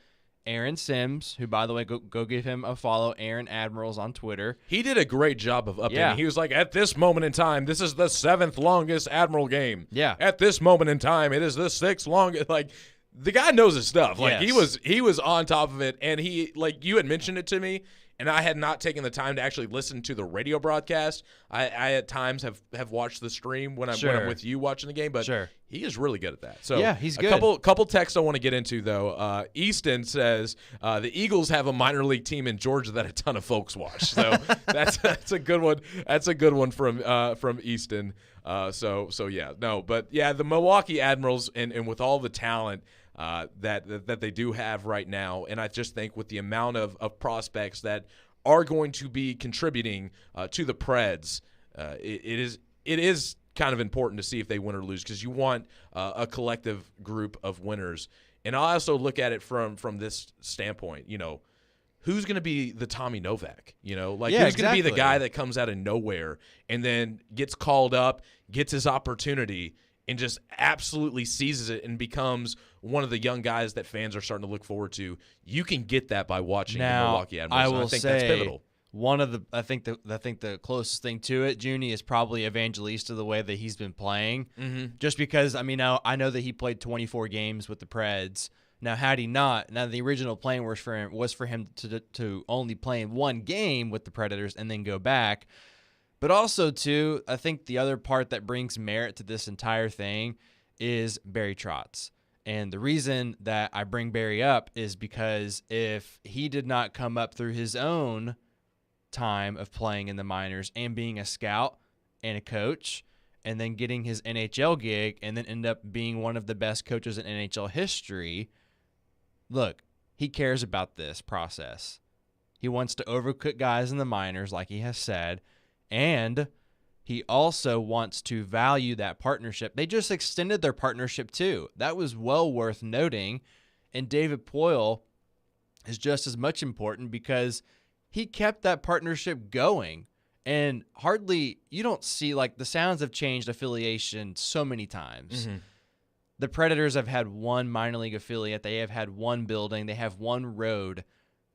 Aaron Sims, who, by the way, go give him a follow, Aaron Admirals on Twitter. He did a great job of updating. Yeah. He was like, at this moment in time, this is the 7th longest Admiral game. Yeah. At this moment in time, it is the 6th longest. Like, the guy knows his stuff. Like, Yes. he was on top of it, and he, like, you had mentioned it to me, and I had not taken the time to actually listen to the radio broadcast. I at times have watched the stream when I'm with you watching the game, but he is really good at that. So yeah, he's good. Couple texts I want to get into, though. Easton says the Eagles have a minor league team in Georgia that a ton of folks watch. So that's a good one. That's a good one from Easton. So yeah, no, but yeah, the Milwaukee Admirals and with all the talent that they do have right now, and I just think with the amount of prospects that are going to be contributing to the Preds, it is kind of important to see if they win or lose, because you want a collective group of winners. And I also look at it from this standpoint, you know, who's going to be the Tommy Novak? You know, like who's going to be the guy that comes out of nowhere and then gets called up, gets his opportunity, and just absolutely seizes it and becomes one of the young guys that fans are starting to look forward to. You can get that by watching the Milwaukee Admirals. I will think say that's pivotal. One of the I think the closest thing to it, Junnie, is probably Evangelista, the way that he's been playing. Mm-hmm. Just because I know that he played 24 games with the Preds. Now, had he not, the original plan was for him to only play in one game with the Predators and then go back. But also, too, I think the other part that brings merit to this entire thing is Barry Trotz. And the reason that I bring Barry up is because if he did not come up through his own time of playing in the minors and being a scout and a coach and then getting his NHL gig and then end up being one of the best coaches in NHL history, look, he cares about this process. He wants to overcook guys in the minors, like he has said, and he also wants to value that partnership. They just extended their partnership too. That was well worth noting. And David Poile is just as much important because he kept that partnership going. And you don't see, like, the Sounds have changed affiliation so many times. Mm-hmm. The Predators have had one minor league affiliate. They have had one building. They have one road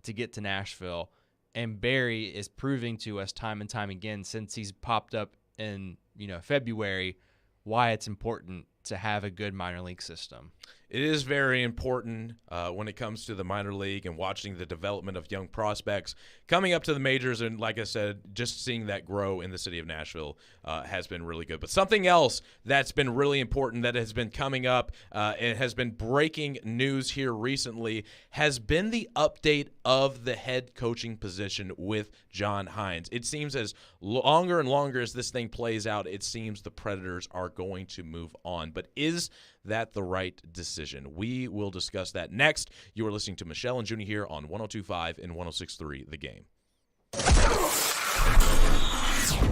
to get to Nashville. And Barry is proving to us time and time again, since he's popped up in February, why it's important to have a good minor league system. It is very important when it comes to the minor league and watching the development of young prospects coming up to the majors. And like I said, just seeing that grow in the city of Nashville has been really good. But something else that's been really important that has been coming up and has been breaking news here recently has been the update of the head coaching position with John Hines. It seems as longer and longer as this thing plays out, it seems the Predators are going to move on. But is that the right decision? We will discuss that next. You are listening to Michelle and Junnie here on 102.5 and 106.3 The Game.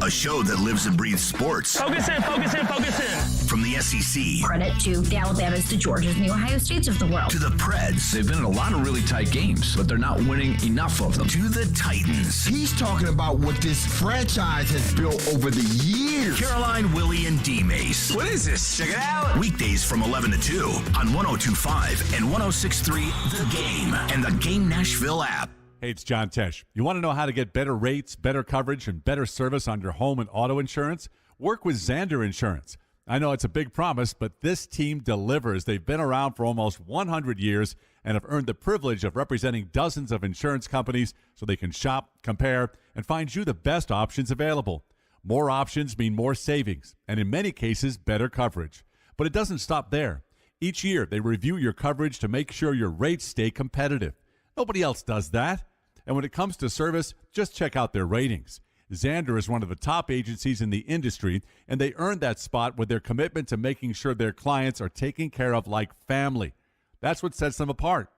A show that lives and breathes sports. Focus in, focus in, focus in. From the SEC. Credit to the Alabamas, the Georgias, and the Ohio States of the world. To the Preds. They've been in a lot of really tight games, but they're not winning enough of them. To the Titans. He's talking about what this franchise has built over the years. Caroline, Willie, and D-Mace. What is this? Check it out. Weekdays from 11 to 2 on 102.5 and 106.3 The Game and the Game Nashville app. Hey, it's John Tesh. You want to know how to get better rates, better coverage, and better service on your home and auto insurance? Work with Zander Insurance. I know it's a big promise, but this team delivers. They've been around for almost 100 years, and have earned the privilege of representing dozens of insurance companies so they can shop, compare, and find you the best options available. More options mean more savings, and in many cases, better coverage. But it doesn't stop there. Each year, they review your coverage to make sure your rates stay competitive. Nobody else does that. And when it comes to service, just check out their ratings. Xander is one of the top agencies in the industry, and they earned that spot with their commitment to making sure their clients are taken care of like family. That's what sets them apart.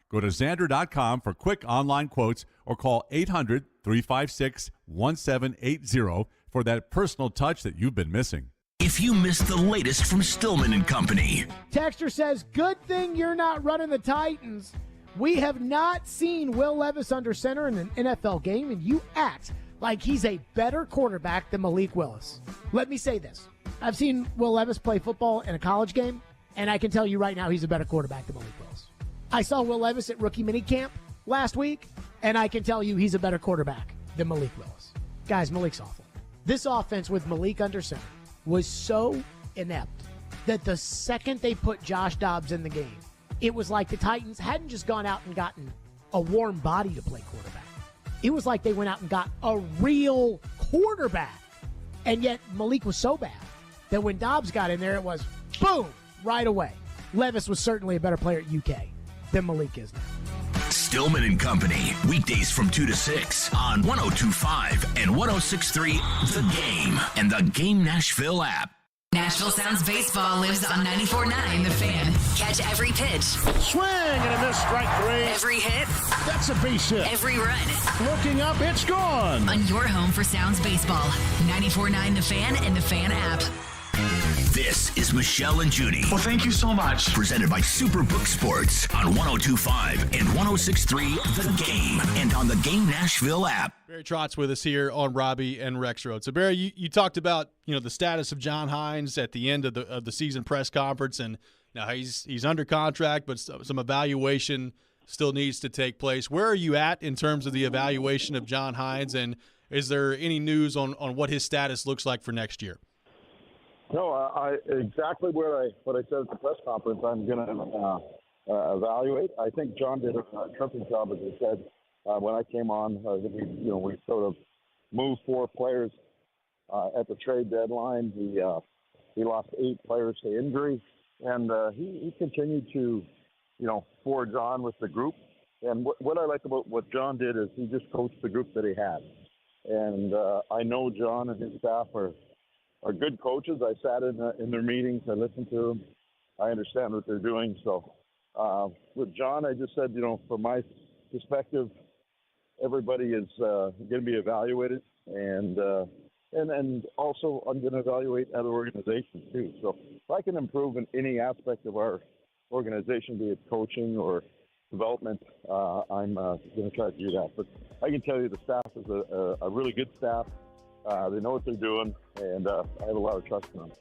Go to Xander.com for quick online quotes or call 800-356-1780 for that personal touch that you've been missing. If you missed the latest from Stillman and Company. Texter says, good thing you're not running the Titans. We have not seen Will Levis under center in an NFL game, and you act like he's a better quarterback than Malik Willis. Let me say this. I've seen Will Levis play football in a college game, and I can tell you right now he's a better quarterback than Malik Willis. I saw Will Levis at rookie minicamp last week, and I can tell you he's a better quarterback than Malik Willis. Guys, Malik's awful. This offense with Malik under center was so inept that the second they put Josh Dobbs in the game, it was like the Titans hadn't just gone out and gotten a warm body to play quarterback. It was like they went out and got a real quarterback. And yet Malik was so bad that when Dobbs got in there, it was boom, right away. Levis was certainly a better player at UK than Malik is now. Stillman and Company, weekdays from 2 to 6 on 102.5 and 106.3 The Game and The Game Nashville app. Nashville Sounds Baseball lives on 94.9 The Fan. Catch every pitch. Swing and a miss, strike three. Every hit. That's a base hit. Every run. Looking up, it's gone. On your home for Sounds Baseball. 94.9 The Fan and The Fan app. This is Michelle and Junnie. Well, thank you so much. Presented by Superbook Sports on 102.5 and 106.3 The Game and on the Game Nashville app. Barry Trotz with us here on Robbie and Rex Road. So, Barry, you talked about the status of John Hines at the end of the season press conference, and now he's under contract, but some evaluation still needs to take place. Where are you at in terms of the evaluation of John Hines, and is there any news on what his status looks like for next year? No, exactly what I said at the press conference. I'm going to evaluate. I think John did a terrific job, as I said when I came on. We sort of moved 4 players at the trade deadline. He lost 8 players to injury, and he continued to forge on with the group. And what I like about what John did is he just coached the group that he had. And I know John and his staff are good coaches. I sat in their meetings. I listened to them. I understand what they're doing. So with John, I just said, from my perspective, everybody is going to be evaluated. And also I'm going to evaluate other organizations too. So if I can improve in any aspect of our organization, be it coaching or development, I'm going to try to do that. But I can tell you the staff is a really good staff. They know what they're doing, and I have a lot of trust in them.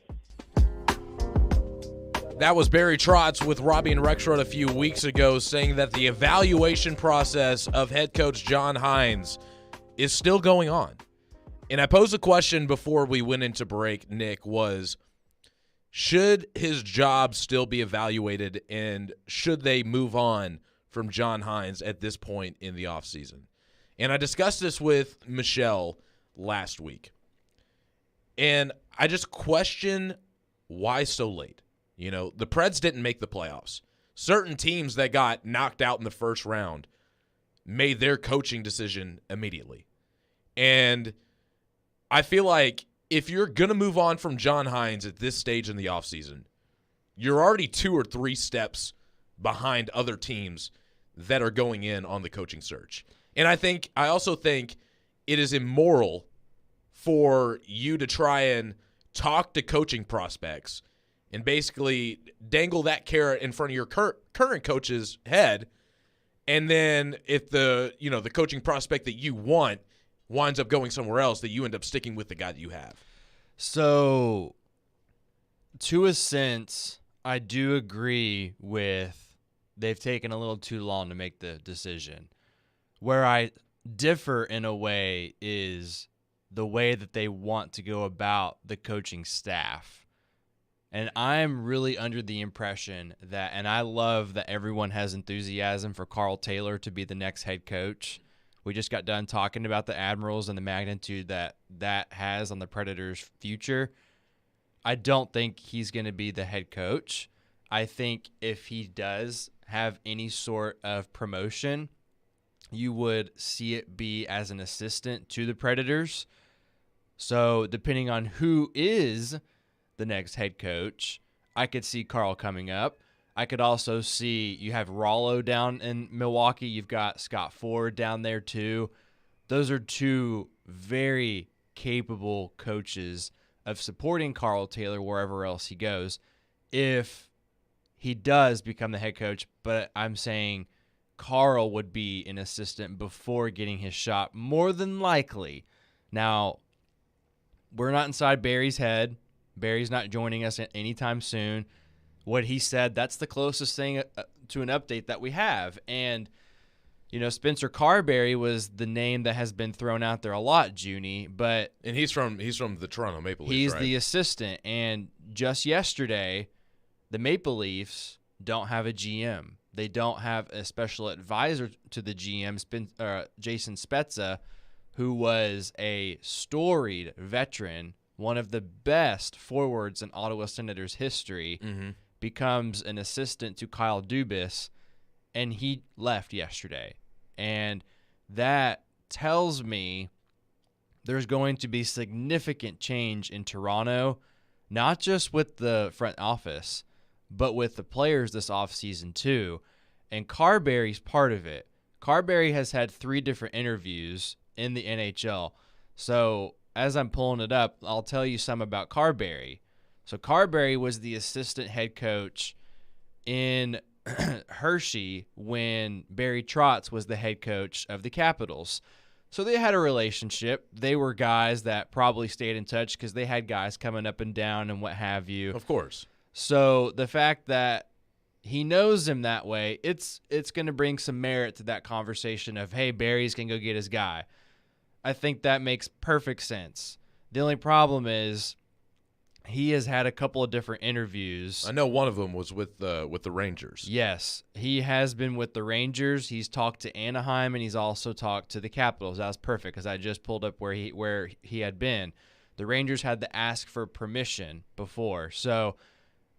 That was Barry Trotz with Robbie and Rexrod a few weeks ago saying that the evaluation process of head coach John Hines is still going on. And I posed a question before we went into break, Nick, was should his job still be evaluated, and should they move on from John Hines at this point in the offseason? And I discussed this with Michelle last week. And I just question why so late. The Preds didn't make the playoffs. Certain teams that got knocked out in the first round made their coaching decision immediately. And I feel like if you're going to move on from John Hines at this stage in the offseason, you're already 2 or 3 steps behind other teams that are going in on the coaching search. And I also think it is immoral for you to try and talk to coaching prospects and basically dangle that carrot in front of your current coach's head, and then if the coaching prospect that you want winds up going somewhere else, that you end up sticking with the guy that you have. So, to a sense, I do agree with they've taken a little too long to make the decision. Where I differ in a way is the way that they want to go about the coaching staff. And I'm really under the impression that, and I love that everyone has enthusiasm for Carl Taylor to be the next head coach. We just got done talking about the Admirals and the magnitude that has on the Predators' future. I don't think he's going to be the head coach. I think if he does have any sort of promotion, you would see it be as an assistant to the Predators. So depending on who is the next head coach, I could see Carl coming up. I could also see you have Rollo down in Milwaukee. You've got Scott Ford down there too. Those are two very capable coaches of supporting Carl Taylor wherever else he goes if he does become the head coach. But I'm saying Carl would be an assistant before getting his shot, more than likely. Now, we're not inside Barry's head. Barry's not joining us anytime soon. What he said, that's the closest thing to an update that we have. And, you know, Spencer Carberry was the name that has been thrown out there a lot, Junnie. And he's from the Toronto Maple Leafs, he's right? the assistant. And just yesterday, the Maple Leafs don't have a GM. They don't have a special advisor to the GM, Jason Spezza, who was a storied veteran, one of the best forwards in Ottawa Senators history, becomes an assistant to Kyle Dubas, and he left yesterday. And that tells me there's going to be significant change in Toronto, not just with the front office, but with the players this offseason too. And Carberry's part of it. Carberry has had 3 different interviews in the NHL. So as I'm pulling it up, I'll tell you some about Carberry. So Carberry was the assistant head coach in Hershey when Barry Trotz was the head coach of the Capitals. So they had a relationship. They were guys that probably stayed in touch because they had guys coming up and down and what have you. Of course. So the fact that he knows him that way, it's going to bring some merit to that conversation of, hey, Barry's going to go get his guy. I think that makes perfect sense. The only problem is he has had a couple of different interviews. I know one of them was with the Rangers. Yes, he has been with the Rangers. He's talked to Anaheim, and he's also talked to the Capitals. That was perfect because I just pulled up where he had been. The Rangers had to ask for permission before. So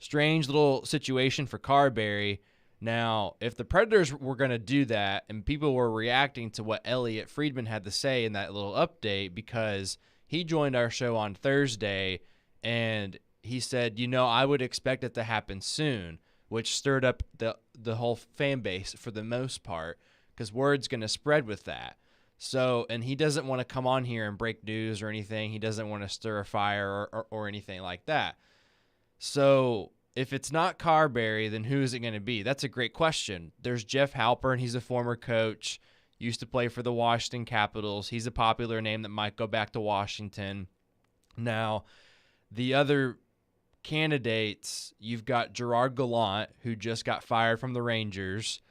strange little situation for Carberry. Now, if the Predators were going to do that and people were reacting to what Elliot Friedman had to say in that little update, because he joined our show on Thursday and he said, I would expect it to happen soon, which stirred up the whole fan base for the most part because word's going to spread with that. So, and he doesn't want to come on here and break news or anything. He doesn't want to stir a fire or anything like that. So if it's not Carberry, then who is it going to be? That's a great question. There's Jeff Halpern. He's a former coach, used to play for the Washington Capitals. He's a popular name that might go back to Washington. Now, the other candidates, you've got Gerard Gallant, who just got fired from the Rangers.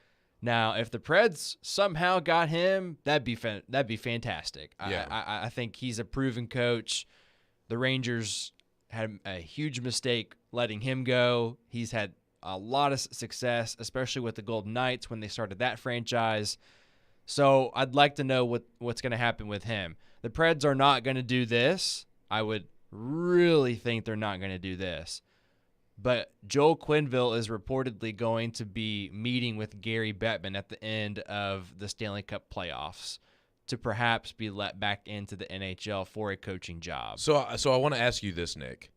Now, if the Preds somehow got him, that'd be fantastic. Yeah. I think he's a proven coach. The Rangers had a huge mistake letting him go. He's had a lot of success, especially with the Golden Knights when they started that franchise. So I'd like to know what's going to happen with him. The Preds are not going to do this. I would really think they're not going to do this. But Joel Quenneville is reportedly going to be meeting with Gary Bettman at the end of the Stanley Cup playoffs to perhaps be let back into the NHL for a coaching job. So I want to ask you this, Nick.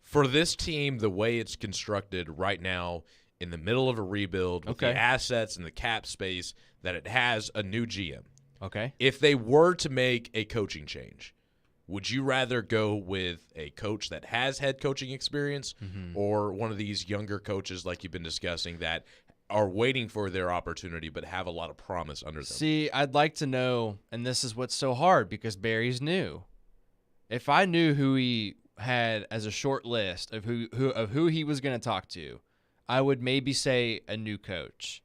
For this team, the way it's constructed right now, in the middle of a rebuild, with the assets and the cap space that it has, a new GM. Okay. If they were to make a coaching change, would you rather go with a coach that has head coaching experience or one of these younger coaches like you've been discussing that are waiting for their opportunity but have a lot of promise under them? See, I'd like to know, and this is what's so hard because Barry's new. If I knew who he had as a short list of who he was going to talk to, I would maybe say a new coach.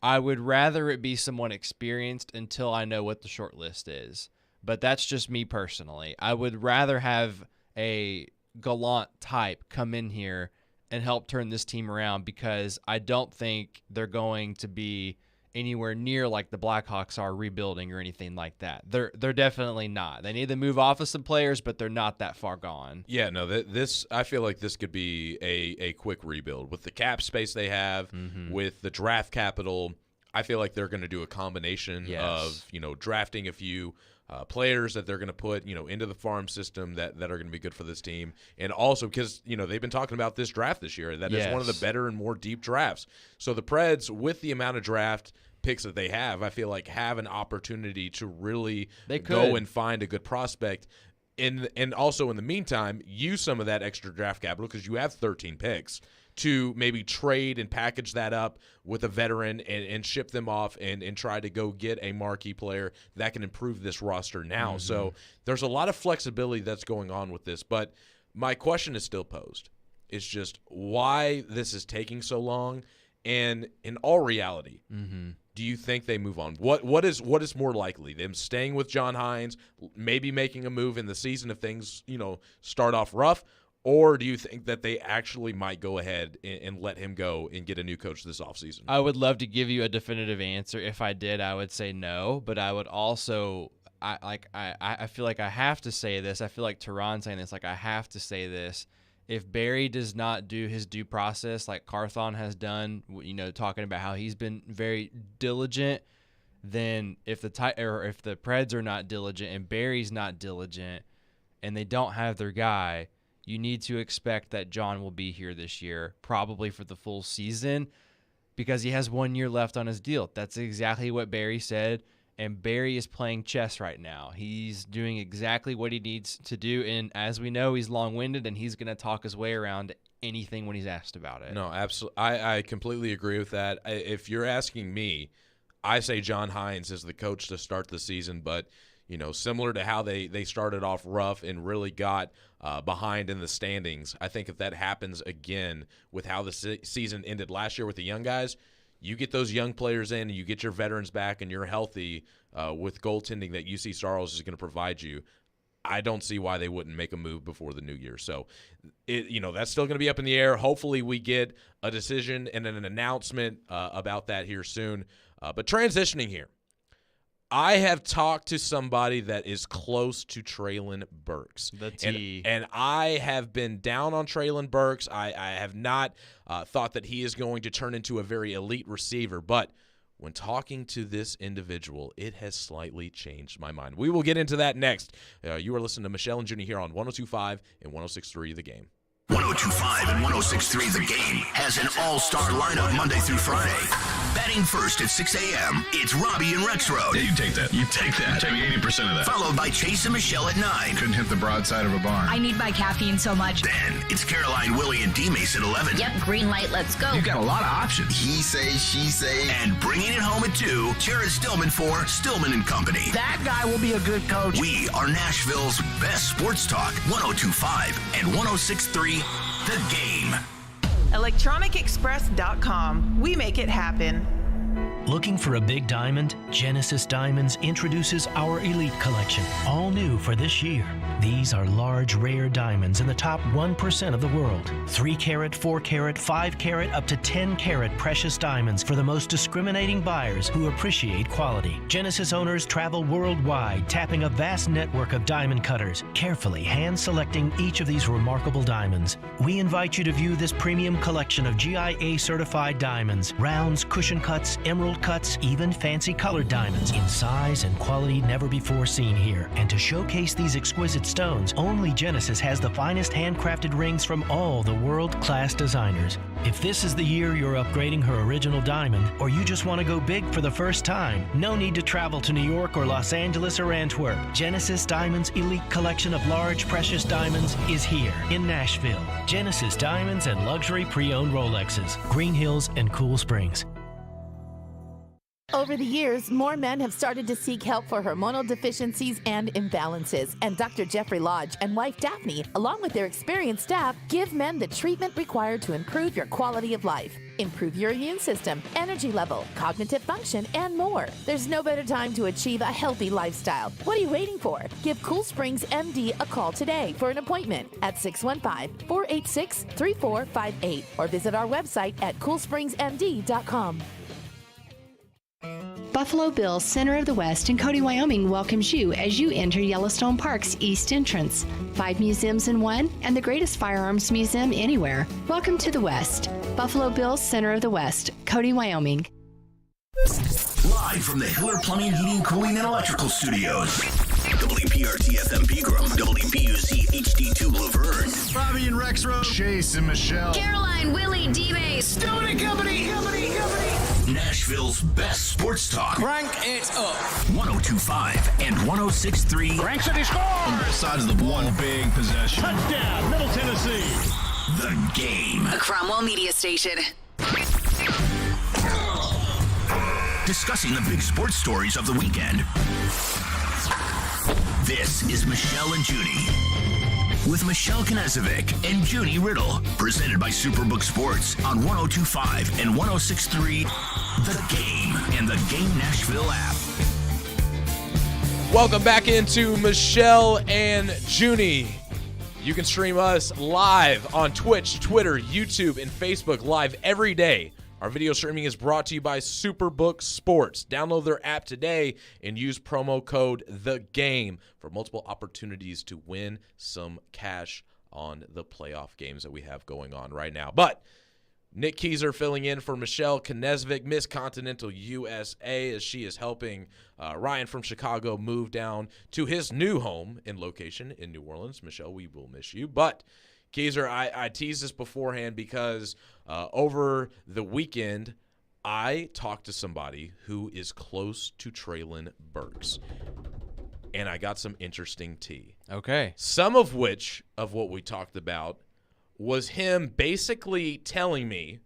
I would rather it be someone experienced until I know what the short list is. But that's just me personally. I would rather have a Gallant type come in here and help turn this team around, because I don't think they're going to be anywhere near like the Blackhawks are rebuilding or anything like that. They're definitely not. They need to move off of some players, but they're not that far gone. Yeah, no, this I feel like this could be a quick rebuild with the cap space they have, with the draft capital. I feel like they're going to do a combination of, drafting a few players that they're going to put, into the farm system that are going to be good for this team. And also because, they've been talking about this draft this year. That is one of the better and more deep drafts. So the Preds, with the amount of draft picks that they have, I feel like have an opportunity to really go and find a good prospect. And also in the meantime, use some of that extra draft capital, because you have 13 picks, to maybe trade and package that up with a veteran and ship them off and try to go get a marquee player that can improve this roster now. So there's a lot of flexibility that's going on with this. But my question is still posed. It's just why this is taking so long. And in all reality, do you think they move on? What is more likely? Them staying with John Hines, maybe making a move in the season if things, start off rough? Or do you think that they actually might go ahead and let him go and get a new coach this offseason? I would love to give you a definitive answer. If I did, I would say no. But I would also I feel like I have to say this. I feel like Tehran's saying this. Like, I have to say this. If Barry does not do his due process like Carthon has done, talking about how he's been very diligent, then if the Preds are not diligent and Barry's not diligent and they don't have their guy, you need to expect that John will be here this year, probably for the full season, because he has 1 year left on his deal. That's exactly what Barry said, and Barry is playing chess right now. He's doing exactly what he needs to do, and as we know, he's long-winded, and he's going to talk his way around anything when he's asked about it. No, absolutely. I completely agree with that. If you're asking me, I say John Hines is the coach to start the season, but similar to how they started off rough and really got behind in the standings, I think if that happens again with how the season ended last year with the young guys, you get those young players in and you get your veterans back and you're healthy with goaltending that UC Saros is going to provide you. I don't see why they wouldn't make a move before the new year. So, that's still going to be up in the air. Hopefully we get a decision and an announcement about that here soon. But transitioning here, I have talked to somebody that is close to Traylon Burks. The T. And I have been down on Traylon Burks. I have not thought that he is going to turn into a very elite receiver. But when talking to this individual, it has slightly changed my mind. We will get into that next. You are listening to Michelle and Junnie here on 102.5 and 106.3 The Game. 102.5 and 106.3 The Game has an all-star lineup Monday through Friday. Batting first at 6 a.m., it's Robbie and Rexroad. Yeah, you take that. You take that. Take 80% of that. Followed by Chase and Michelle at 9. Couldn't hit the broadside of a barn. I need my caffeine so much. Then it's Caroline, Willie, and D-Mace at 11. Yep, green light, let's go. You've got a lot of options. He say, she say. And bringing it home at 2, Jared Stillman for Stillman and Company. That guy will be a good coach. We are Nashville's best sports talk, 102.5 and 106.3 The Game. ElectronicExpress.com. We make it happen. Looking for a big diamond? Genesis Diamonds introduces our Elite Collection, all new for this year. These are large, rare diamonds in the top 1% of the world. 3 carat, 4 carat, 5 carat, up to 10 carat precious diamonds for the most discriminating buyers who appreciate quality. Genesis owners travel worldwide, tapping a vast network of diamond cutters, carefully hand-selecting each of these remarkable diamonds. We invite you to view this premium collection of GIA-certified diamonds, rounds, cushion cuts, emerald cuts, even fancy colored diamonds in size and quality never before seen here. And to showcase these exquisite stones, only Genesis has the finest handcrafted rings from all the world-class designers. If this is the year you're upgrading her original diamond, or you just want to go big for the first time, no need to travel to New York or Los Angeles or Antwerp. Genesis Diamonds' elite collection of large, precious diamonds is here in Nashville. Genesis Diamonds and luxury pre-owned Rolexes, Green Hills and Cool Springs. Over the years, more men have started to seek help for hormonal deficiencies and imbalances, and Dr. Jeffrey Lodge and wife Daphne, along with their experienced staff, give men the treatment required to improve your quality of life, improve your immune system, energy level, cognitive function, and more. There's no better time to achieve a healthy lifestyle. What are you waiting for? Give Cool Springs MD a call today for an appointment at 615-486-3458 or visit our website at coolspringsmd.com. Buffalo Bills Center of the West in Cody, Wyoming welcomes you as you enter Yellowstone Park's east entrance. 5 museums in one and the greatest firearms museum anywhere. Welcome to the West. Buffalo Bills Center of the West, Cody, Wyoming. Live from the Hiller Plumbing, Heating, Cooling, and Electrical Studios. WPRT-FM Pegram, WPUC HD2 Laverne. Bobby and Rexroad. Chase and Michelle. Caroline, Willie, D-Base. Dominic Company. Nashville's best sports talk. Crank it up. 102.5 and 106.3. Cranks it, he scores. On both sides of the one big possession. Touchdown, Middle Tennessee. The Game. A Cromwell Media Station. Discussing the big sports stories of the weekend. This is Michelle and Junnie. With Michelle Knezovic and Junnie Riddle. Presented by Superbook Sports on 102.5 and 106.3. The Game and the Game Nashville app. Welcome back into Michelle and Junnie. You can stream us live on Twitch, Twitter, YouTube, and Facebook live every day. Our video streaming is brought to you by Superbook Sports. Download their app today and use promo code THEGAME for multiple opportunities to win some cash on the playoff games that we have going on right now. But Nick Keyser filling in for Michelle Knezovic, Miss Continental USA, as she is helping Ryan from Chicago move down to his new home in location in New Orleans. Michelle, we will miss you. But Keyser, I teased this beforehand because over the weekend, I talked to somebody who is close to Traylon Burks, and I got some interesting tea. Okay. Some of which of what we talked about was him basically telling me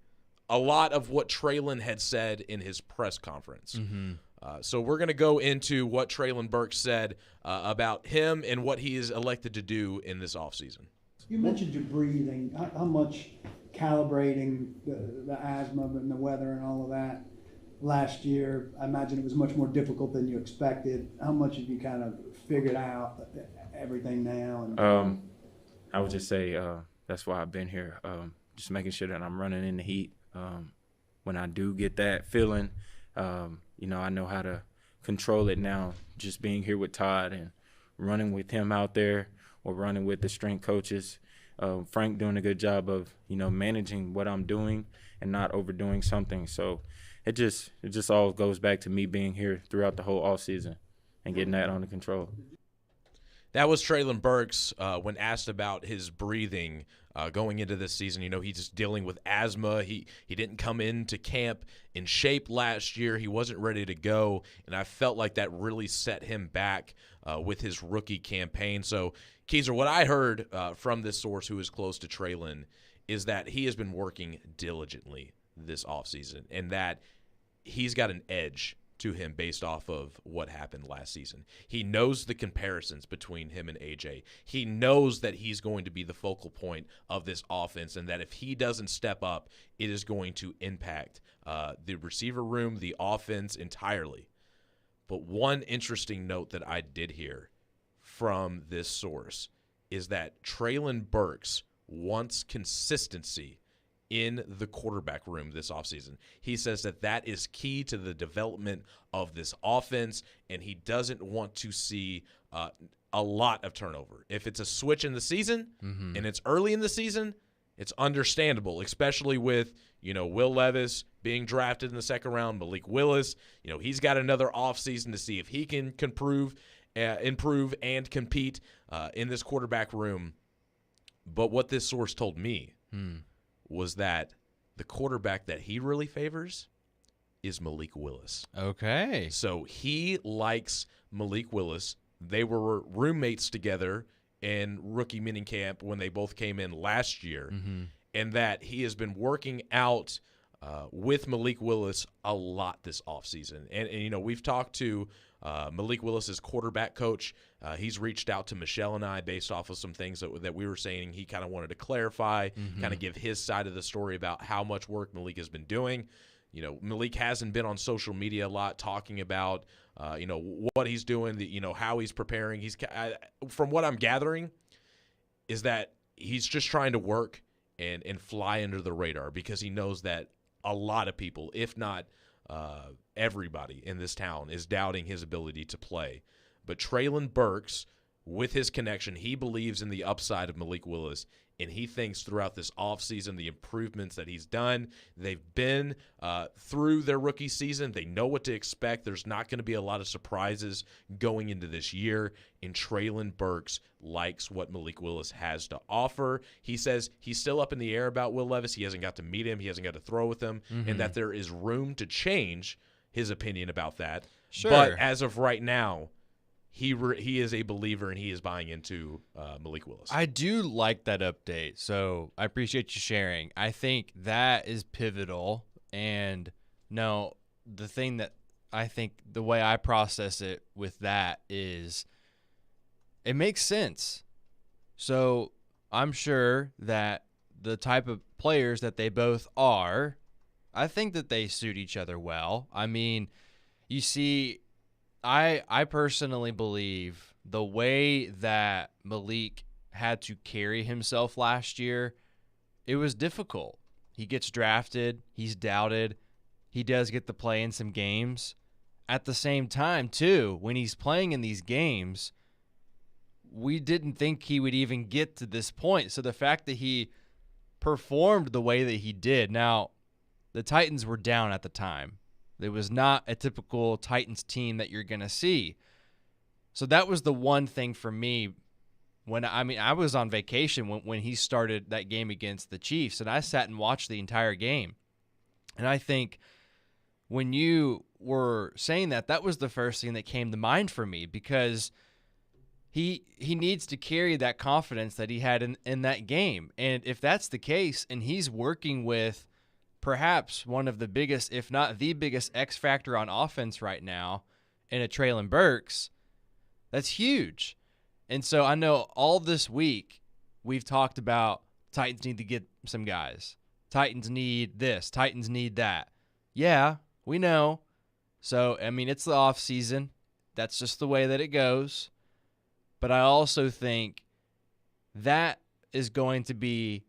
a lot of what Traylon had said in his press conference. Mm-hmm. So we're going to go into what Traylon Burks said about him and what he is elected to do in this offseason. You mentioned your breathing, how much calibrating the asthma and the weather and all of that last year. I imagine it was much more difficult than you expected. How much have you kind of figured out everything now? And I would just say that's why I've been here, just making sure that I'm running in the heat. When I do get that feeling, I know how to control it now, just being here with Todd and running with him out there, or running with the strength coaches. Frank doing a good job of, managing what I'm doing and not overdoing something. So it just all goes back to me being here throughout the whole offseason and getting that under control. That was Traylon Burks when asked about his breathing going into this season. He's just dealing with asthma. He didn't come into camp in shape last year. He wasn't ready to go, and I felt like that really set him back with his rookie campaign. So, Keyser, what I heard from this source who is close to Traylon is that he has been working diligently this offseason and that he's got an edge to him based off of what happened last season. He knows the comparisons between him and AJ. He knows that he's going to be the focal point of this offense and that if he doesn't step up, it is going to impact the receiver room, the offense entirely. But one interesting note that I did hear from this source is that Traylon Burks wants consistency in the quarterback room this offseason. He says that is key to the development of this offense, and he doesn't want to see a lot of turnover. If it's a switch in the season and it's early in the season, it's understandable, especially with, Will Levis being drafted in the second round, Malik Willis. He's got another offseason to see if he can improve and compete in this quarterback room. But what this source told me was that the quarterback that he really favors is Malik Willis. Okay. So he likes Malik Willis. They were roommates together in rookie minicamp when they both came in last year, and that he has been working out with Malik Willis a lot this offseason. And we've talked to Malik Willis's quarterback coach. He's reached out to Michelle and I based off of some things that we were saying he kind of wanted to clarify, kind of give his side of the story about how much work Malik has been doing. Malik hasn't been on social media a lot talking about, what he's doing, how he's preparing. From what I'm gathering, is that he's just trying to work and fly under the radar because he knows that a lot of people, if not everybody in this town, is doubting his ability to play. But Treylon Burks, with his connection, he believes in the upside of Malik Willis, and he thinks throughout this offseason, the improvements that he's done, they've been through their rookie season. They know what to expect. There's not going to be a lot of surprises going into this year, and Treylon Burks likes what Malik Willis has to offer. He says he's still up in the air about Will Levis. He hasn't got to meet him. He hasn't got to throw with him, and that there is room to change his opinion about that. Sure. But as of right now, he is a believer, and he is buying into Malik Willis. I do like that update, so I appreciate you sharing. I think that is pivotal, and no, the thing that I think the way I process it with that is it makes sense. So I'm sure that the type of players that they both are, I think that they suit each other well. I mean, you see, I personally believe the way that Malik had to carry himself last year, it was difficult. He gets drafted. He's doubted. He does get to play in some games. At the same time, too, when he's playing in these games, we didn't think he would even get to this point. So the fact that he performed the way that he did. Now, the Titans were down at the time. It was not a typical Titans team that you're going to see. So that was the one thing for me when I was on vacation when he started that game against the Chiefs, and I sat and watched the entire game. And I think when you were saying that was the first thing that came to mind for me, because he needs to carry that confidence that he had in that game. And if that's the case, and he's working with perhaps one of the biggest, if not the biggest, X factor on offense right now in a Treylon Burks, that's huge. And so I know all this week we've talked about Titans need to get some guys. Titans need this. Titans need that. Yeah, we know. So, I mean, it's the off season. That's just the way that it goes. But I also think that is going to be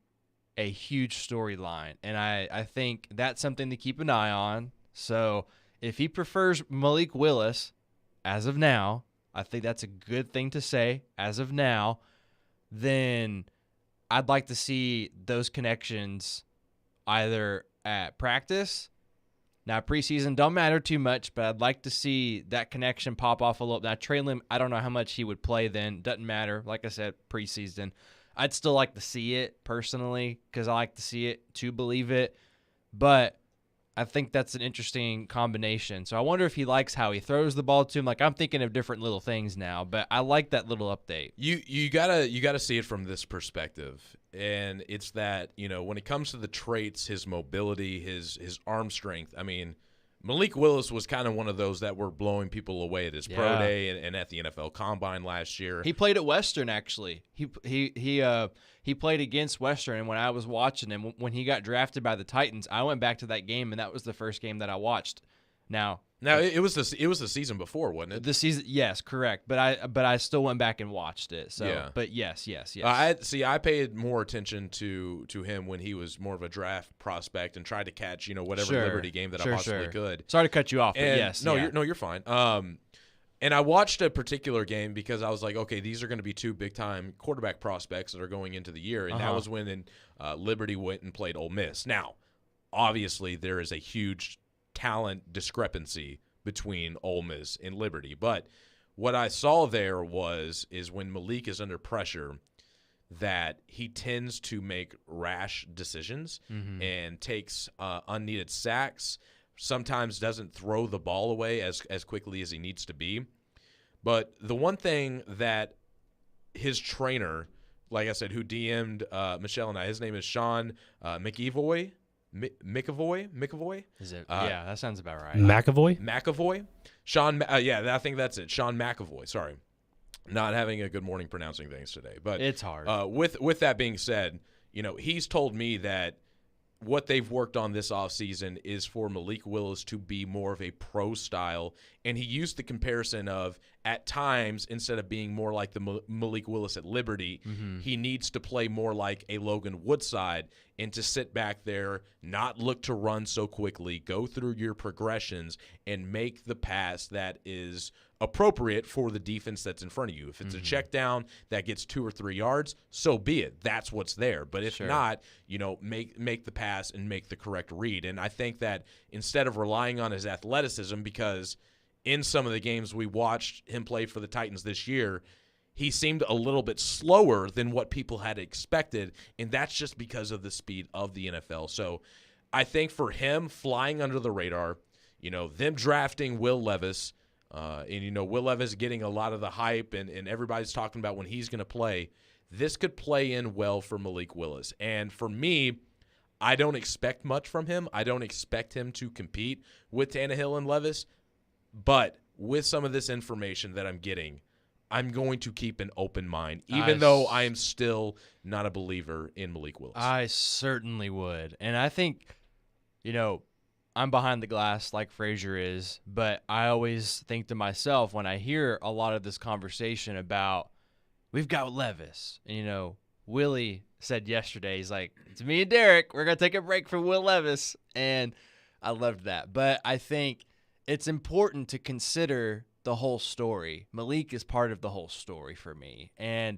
a huge storyline, and I think that's something to keep an eye on. So if he prefers Malik Willis as of now, I think that's a good thing to say as of now, then I'd like to see those connections either at practice. Now, preseason don't matter too much, but I'd like to see that connection pop off a little. Now, Treylon, I don't know how much he would play then. Doesn't matter. Like I said, preseason. I'd still like to see it personally because I like to see it to believe it. But I think that's an interesting combination. So I wonder if he likes how he throws the ball to him. Like, I'm thinking of different little things now, but I like that little update. You gotta see it from this perspective. And it's that, when it comes to the traits, his mobility, his arm strength, I mean, Malik Willis was kind of one of those that were blowing people away at his pro day and at the NFL Combine last year. He played at Western, actually. He played against Western, and when I was watching him, when he got drafted by the Titans, I went back to that game, and that was the first game that I watched. Now it was the season before, wasn't it? The season, yes, correct. But I still went back and watched it. So, yeah. But yes. I paid more attention to him when he was more of a draft prospect and tried to catch whatever Liberty game that I possibly could. Sorry to cut you off, but yes. You're fine. And I watched a particular game because I was like, okay, these are going to be two big time quarterback prospects that are going into the year, and that was when Liberty went and played Ole Miss. Now, obviously, there is a huge talent discrepancy between Ole Miss and Liberty. But what I saw there is when Malik is under pressure, that he tends to make rash decisions and takes unneeded sacks, sometimes doesn't throw the ball away as quickly as he needs to be. But the one thing that his trainer, like I said, who DM'd Michelle and I, his name is Sean McEvoy. McAvoy? Is it? Yeah, that sounds about right. McAvoy? Sean, I think that's it. Sean McAvoy. Sorry. Not having a good morning pronouncing things today. But it's hard. With that being said, he's told me that what they've worked on this offseason is for Malik Willis to be more of a pro style. And he used the comparison of, at times, instead of being more like the Malik Willis at Liberty, he needs to play more like a Logan Woodside and to sit back there, not look to run so quickly, go through your progressions, and make the pass that is appropriate for the defense that's in front of you. If it's a check down that gets 2 or 3 yards, so be it. That's what's there. But if not, make the pass and make the correct read. And I think that instead of relying on his athleticism, because in some of the games we watched him play for the Titans this year, he seemed a little bit slower than what people had expected, and that's just because of the speed of the NFL. So I think for him, flying under the radar, them drafting Will Levis, and Will Levis getting a lot of the hype, and everybody's talking about when he's going to play, this could play in well for Malik Willis. And for me, I don't expect much from him. I don't expect him to compete with Tannehill and Levis, but with some of this information that I'm getting, I'm going to keep an open mind, even though I am still not a believer in Malik Willis. I certainly would. And I think, I'm behind the glass like Frazier is, but I always think to myself when I hear a lot of this conversation about, we've got Levis. And, Willie said yesterday, he's like, it's me and Derek. We're going to take a break from Will Levis. And I loved that. But I think it's important to consider the whole story. Malik is part of the whole story for me, and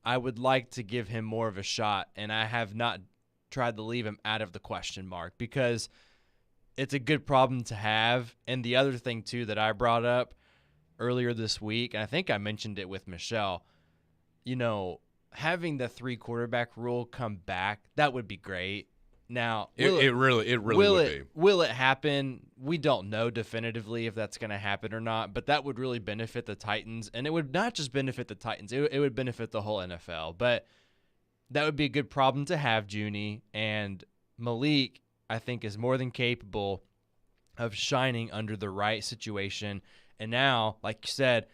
I would like to give him more of a shot, and I have not tried to leave him out of the question mark because it's a good problem to have. And the other thing, too, that I brought up earlier this week, and I think I mentioned it with Michelle, having the 3 quarterback rule come back, that would be great. Now, it really would be. Will it happen? We don't know definitively if that's going to happen or not, but that would really benefit the Titans. And it would not just benefit the Titans. It would benefit the whole NFL. But that would be a good problem to have, Junnie. And Malik, I think, is more than capable of shining under the right situation. And now, like you said,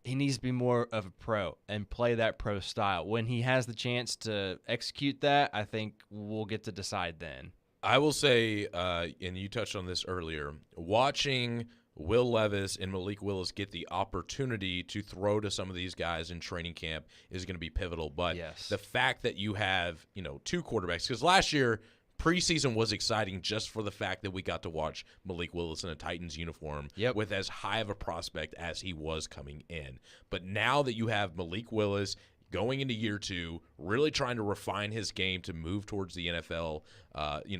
he needs to be more of a pro and play that pro style. When he has the chance to execute that, I think we'll get to decide then. I will say, and you touched on this earlier, watching Will Levis and Malik Willis get the opportunity to throw to some of these guys in training camp is going to be pivotal. But the fact that you have, 2 quarterbacks, because last year – preseason was exciting just for the fact that we got to watch Malik Willis in a Titans uniform with as high of a prospect as he was coming in. But now that you have Malik Willis going into year 2, really trying to refine his game to move towards the NFL,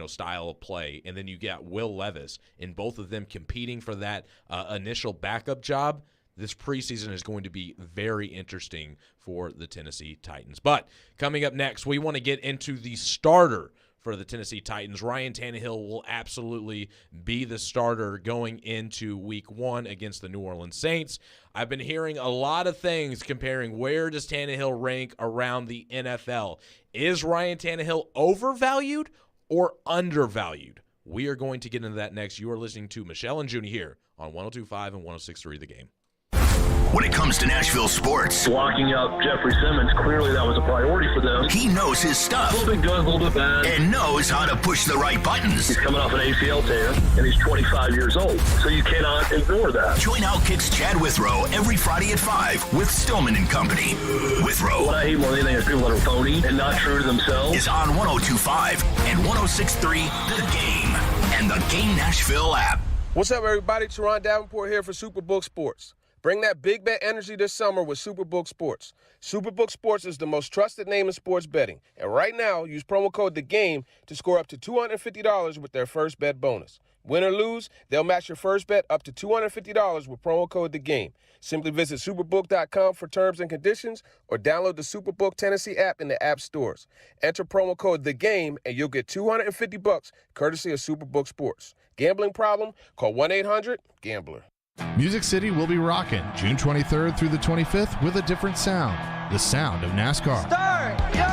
style of play, and then you got Will Levis, and both of them competing for that initial backup job, this preseason is going to be very interesting for the Tennessee Titans. But coming up next, we want to get into the starter for the Tennessee Titans. Ryan Tannehill will absolutely be the starter going into week 1 against the New Orleans Saints. I've been hearing a lot of things comparing where does Tannehill rank around the NFL. Is Ryan Tannehill overvalued or undervalued? We are going to get into that next. You are listening to Michelle and Junnie here on 102.5 and 106.3 The Game. When it comes to Nashville sports, locking up Jeffrey Simmons, clearly that was a priority for them. He knows his stuff. A little bit good, a little bit bad. And knows how to push the right buttons. He's coming off an ACL tear, and he's 25 years old, so you cannot ignore that. Join Outkick's Chad Withrow every Friday at 5 with Stillman and Company. Withrow. What I hate more than anything is people that are phony and not true to themselves. Is on 102.5 and 106.3 The Game and the Game Nashville app. What's up, everybody? Teron Davenport here for Superbook Sports. Bring that big bet energy this summer with Superbook Sports. Superbook Sports is the most trusted name in sports betting. And right now, use promo code THEGAME to score up to $250 with their first bet bonus. Win or lose, they'll match your first bet up to $250 with promo code THEGAME. Simply visit Superbook.com for terms and conditions or download the Superbook Tennessee app in the app stores. Enter promo code THEGAME and you'll get $250 courtesy of Superbook Sports. Gambling problem? Call 1-800-GAMBLER. Music City will be rocking June 23rd through the 25th with a different sound, the sound of NASCAR. Start your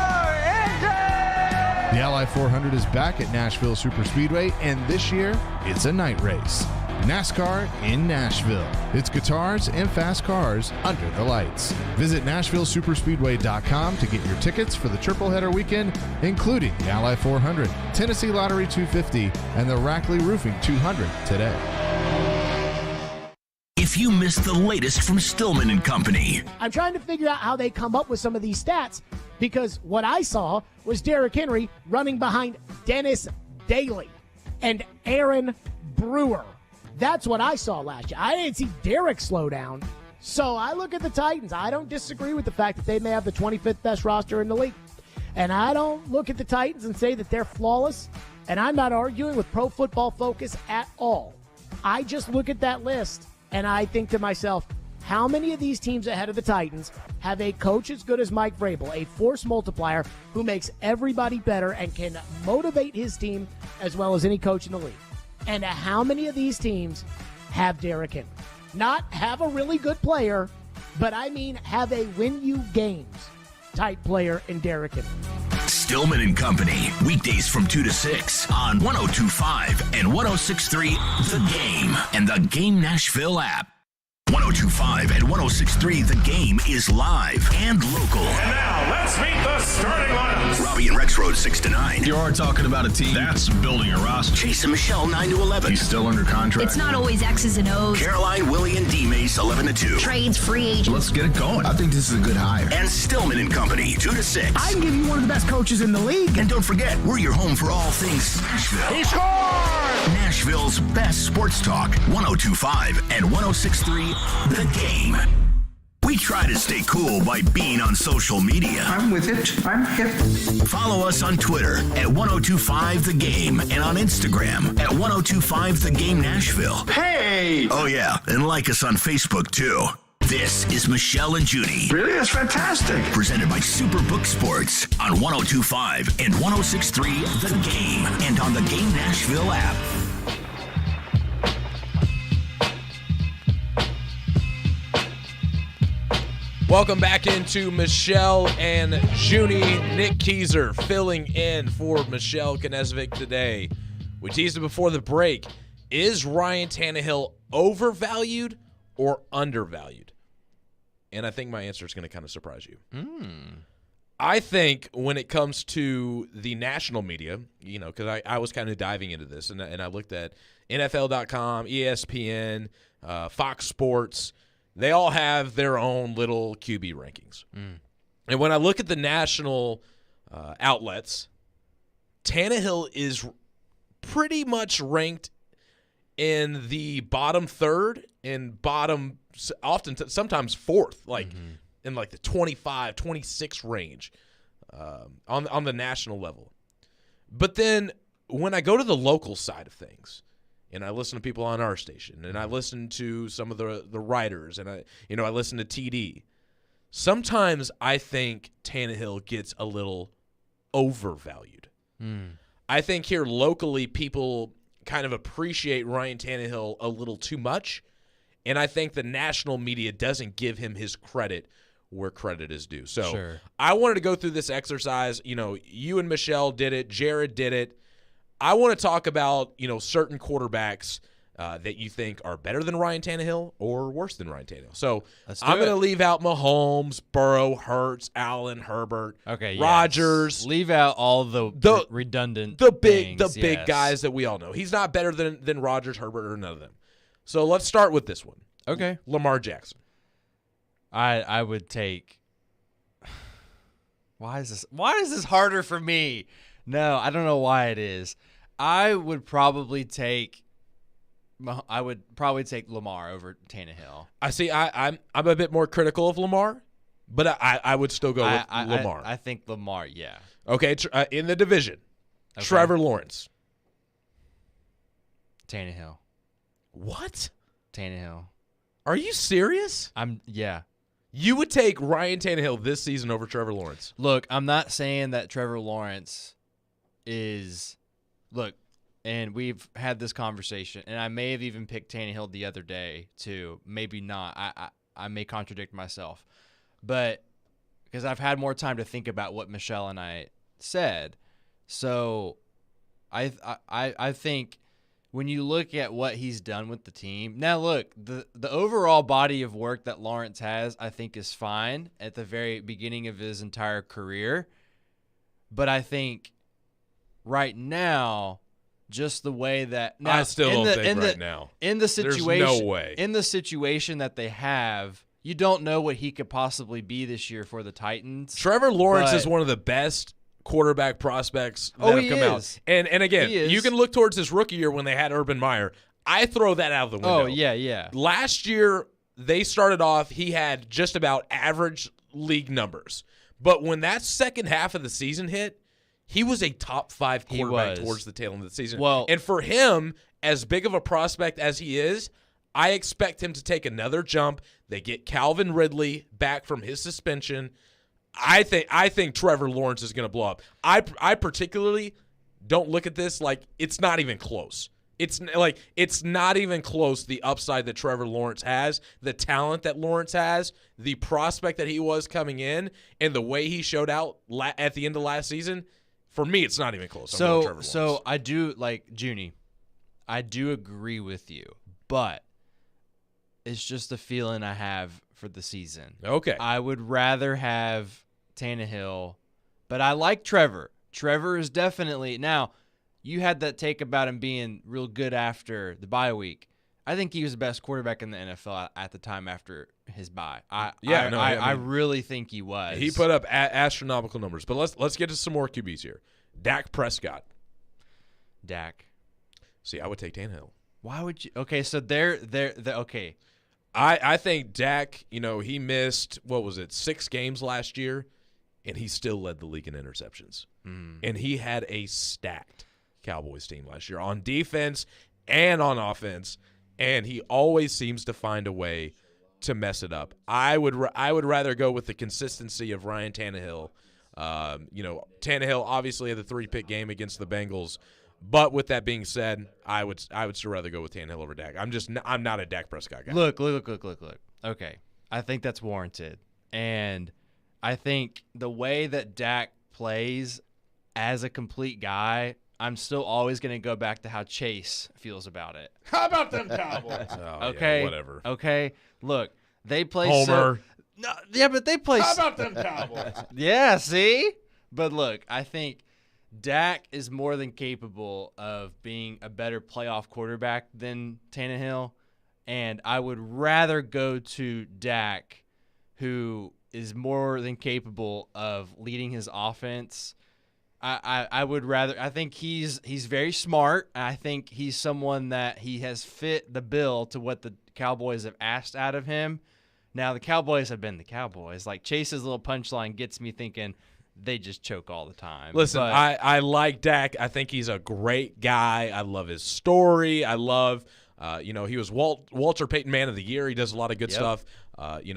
engine! The Ally 400 is back at Nashville Superspeedway, and this year, it's a night race. NASCAR in Nashville. It's guitars and fast cars under the lights. Visit NashvilleSuperspeedway.com to get your tickets for the triple header weekend, including the Ally 400, Tennessee Lottery 250, and the Rackley Roofing 200 today. If you missed the latest from Stillman and Company. I'm trying to figure out how they come up with some of these stats, because what I saw was Derrick Henry running behind Dennis Daly and Aaron Brewer. That's what I saw last year. I didn't see Derrick slow down. So I look at the Titans. I don't disagree with the fact that they may have the 25th best roster in the league. And I don't look at the Titans and say that they're flawless. And I'm not arguing with Pro Football Focus at all. I just look at that list and I think to myself, how many of these teams ahead of the Titans have a coach as good as Mike Vrabel, a force multiplier who makes everybody better and can motivate his team as well as any coach in the league? And how many of these teams have Derrick Henry? Not have a really good player, but I mean have a win you games type player in Derrick Henry. Stillman and Company, weekdays from 2 to 6 on 102.5 and 106.3 The Game and the Game Nashville app. 102.5 and 106.3 The Game is live and local. And now, let's meet the starting lineups. Robbie and Rex Road 6 to 9. You are talking about a team that's building a roster. Chase and Michelle 9 to 11. He's still under contract. It's not always X's and O's. Caroline, Willie, and D Mace 11 to 2. Trades, free agents. Let's get it going. I think this is a good hire. And Stillman and Company 2 to 6. I can give you one of the best coaches in the league. And don't forget, we're your home for all things Nashville. He scored! Nashville's best sports talk. 102.5 and 106.3 The Game. We try to stay cool by being on social media. I'm with it. I'm hip. Follow us on Twitter at 1025 The Game and on Instagram at 1025 The Game Nashville. Hey! Oh, yeah, and like us on Facebook, too. This is Michelle and Junnie. Really? That's fantastic. Presented by Superbook Sports on 1025 and 106.3 The Game and on the Game Nashville app. Welcome back into Michelle and Junnie. Nick Keyser filling in for Michelle Knezovic today. We teased it before the break. Is Ryan Tannehill overvalued or undervalued? And I think my answer is going to kind of surprise you. I think when it comes to the national media, you know, because I was kind of diving into this, and I looked at NFL.com, ESPN, Fox Sports. They all have their own little QB rankings. And when I look at the national outlets, Tannehill is pretty much ranked in the bottom third and bottom, sometimes fourth, like in like the 25, 26 range on the national level. But then when I go to the local side of things, and I listen to people on our station, and I listen to some of the writers, and I listen to TD. Sometimes I think Tannehill gets a little overvalued. I think here locally people kind of appreciate Ryan Tannehill a little too much, and I think the national media doesn't give him his credit where credit is due. So I wanted to go through this exercise. You know, you and Michelle did it. Jared did it. I want to talk about, you know, certain quarterbacks that you think are better than Ryan Tannehill or worse than Ryan Tannehill. So I'm going to leave out Mahomes, Burrow, Hurts, Allen, Herbert, Rodgers. Leave out all the redundant big things, big guys that we all know. He's not better than Rodgers, Herbert, or none of them. So let's start with this one. Okay. Lamar Jackson. I would take. Why is this harder for me? No, I don't know why it is. I would probably take Lamar over Tannehill. I see. I'm a bit more critical of Lamar, but I would still go with Lamar. I think Lamar. Yeah. Okay. In the division, Trevor Lawrence. Tannehill. What? Tannehill. Are you serious? Yeah. You would take Ryan Tannehill this season over Trevor Lawrence. Look, I'm not saying that Trevor Lawrence and we've had this conversation, and I may have even picked Tannehill the other day too. Maybe not. I may contradict myself, but because I've had more time to think about what Michelle and I said, So I think when you look at what he's done with the team, now look, the overall body of work that Lawrence has, I think is fine at the very beginning of his entire career. But I think right now, just the way that now, I still don't think right now. In the situation, there's no way. In the situation that they have, you don't know what he could possibly be this year for the Titans. Trevor Lawrence is one of the best quarterback prospects that have come out. And again, you can look towards his rookie year when they had Urban Meyer. I throw that out of the window. Oh, yeah. Last year, they started off, he had just about average league numbers. But when that second half of the season hit, he was a top 5 quarterback towards the tail end of the season. Well, and for him, as big of a prospect as he is, I expect him to take another jump. They get Calvin Ridley back from his suspension. I think Trevor Lawrence is going to blow up. I particularly don't look at this like it's not even close. It's not even close, the upside that Trevor Lawrence has, the talent that Lawrence has, the prospect that he was coming in, and the way he showed out at the end of last season. For me, it's not even close. So I do, like, Junnie, I do agree with you, but it's just the feeling I have for the season. Okay. I would rather have Tannehill, but I like Trevor. Trevor is definitely – now, you had that take about him being real good after the bye week. I think he was the best quarterback in the NFL at the time after his bye. I really think he was. He put up astronomical numbers. But let's get to some more QBs here. Dak Prescott. Dak. See, I would take Tannehill. Why would you? Okay, so they're okay. I think Dak, he missed, 6 games last year, and he still led the league in interceptions. And he had a stacked Cowboys team last year on defense and on offense, and he always seems to find a way to mess it up. I would rather go with the consistency of Ryan Tannehill. Tannehill obviously had the 3-pick game against the Bengals, but with that being said, I would still rather go with Tannehill over Dak. I'm not a Dak Prescott guy. Look. Okay, I think that's warranted, and I think the way that Dak plays as a complete guy, I'm still always going to go back to how Chase feels about it. How about them Cowboys? Okay, yeah, whatever. Okay, look, they play Homer. but they play. How about them Cowboys? Yeah, see? But look, I think Dak is more than capable of being a better playoff quarterback than Tannehill, and I would rather go to Dak, who is more than capable of leading his offense. I would rather. I think he's very smart. I think he's someone that he has fit the bill to what the Cowboys have asked out of him. Now, the Cowboys have been the Cowboys. Like, Chase's little punchline gets me thinking they just choke all the time. Listen, I like Dak. I think he's a great guy. I love his story. I love, he was Walter Payton Man of the Year. He does a lot of good stuff,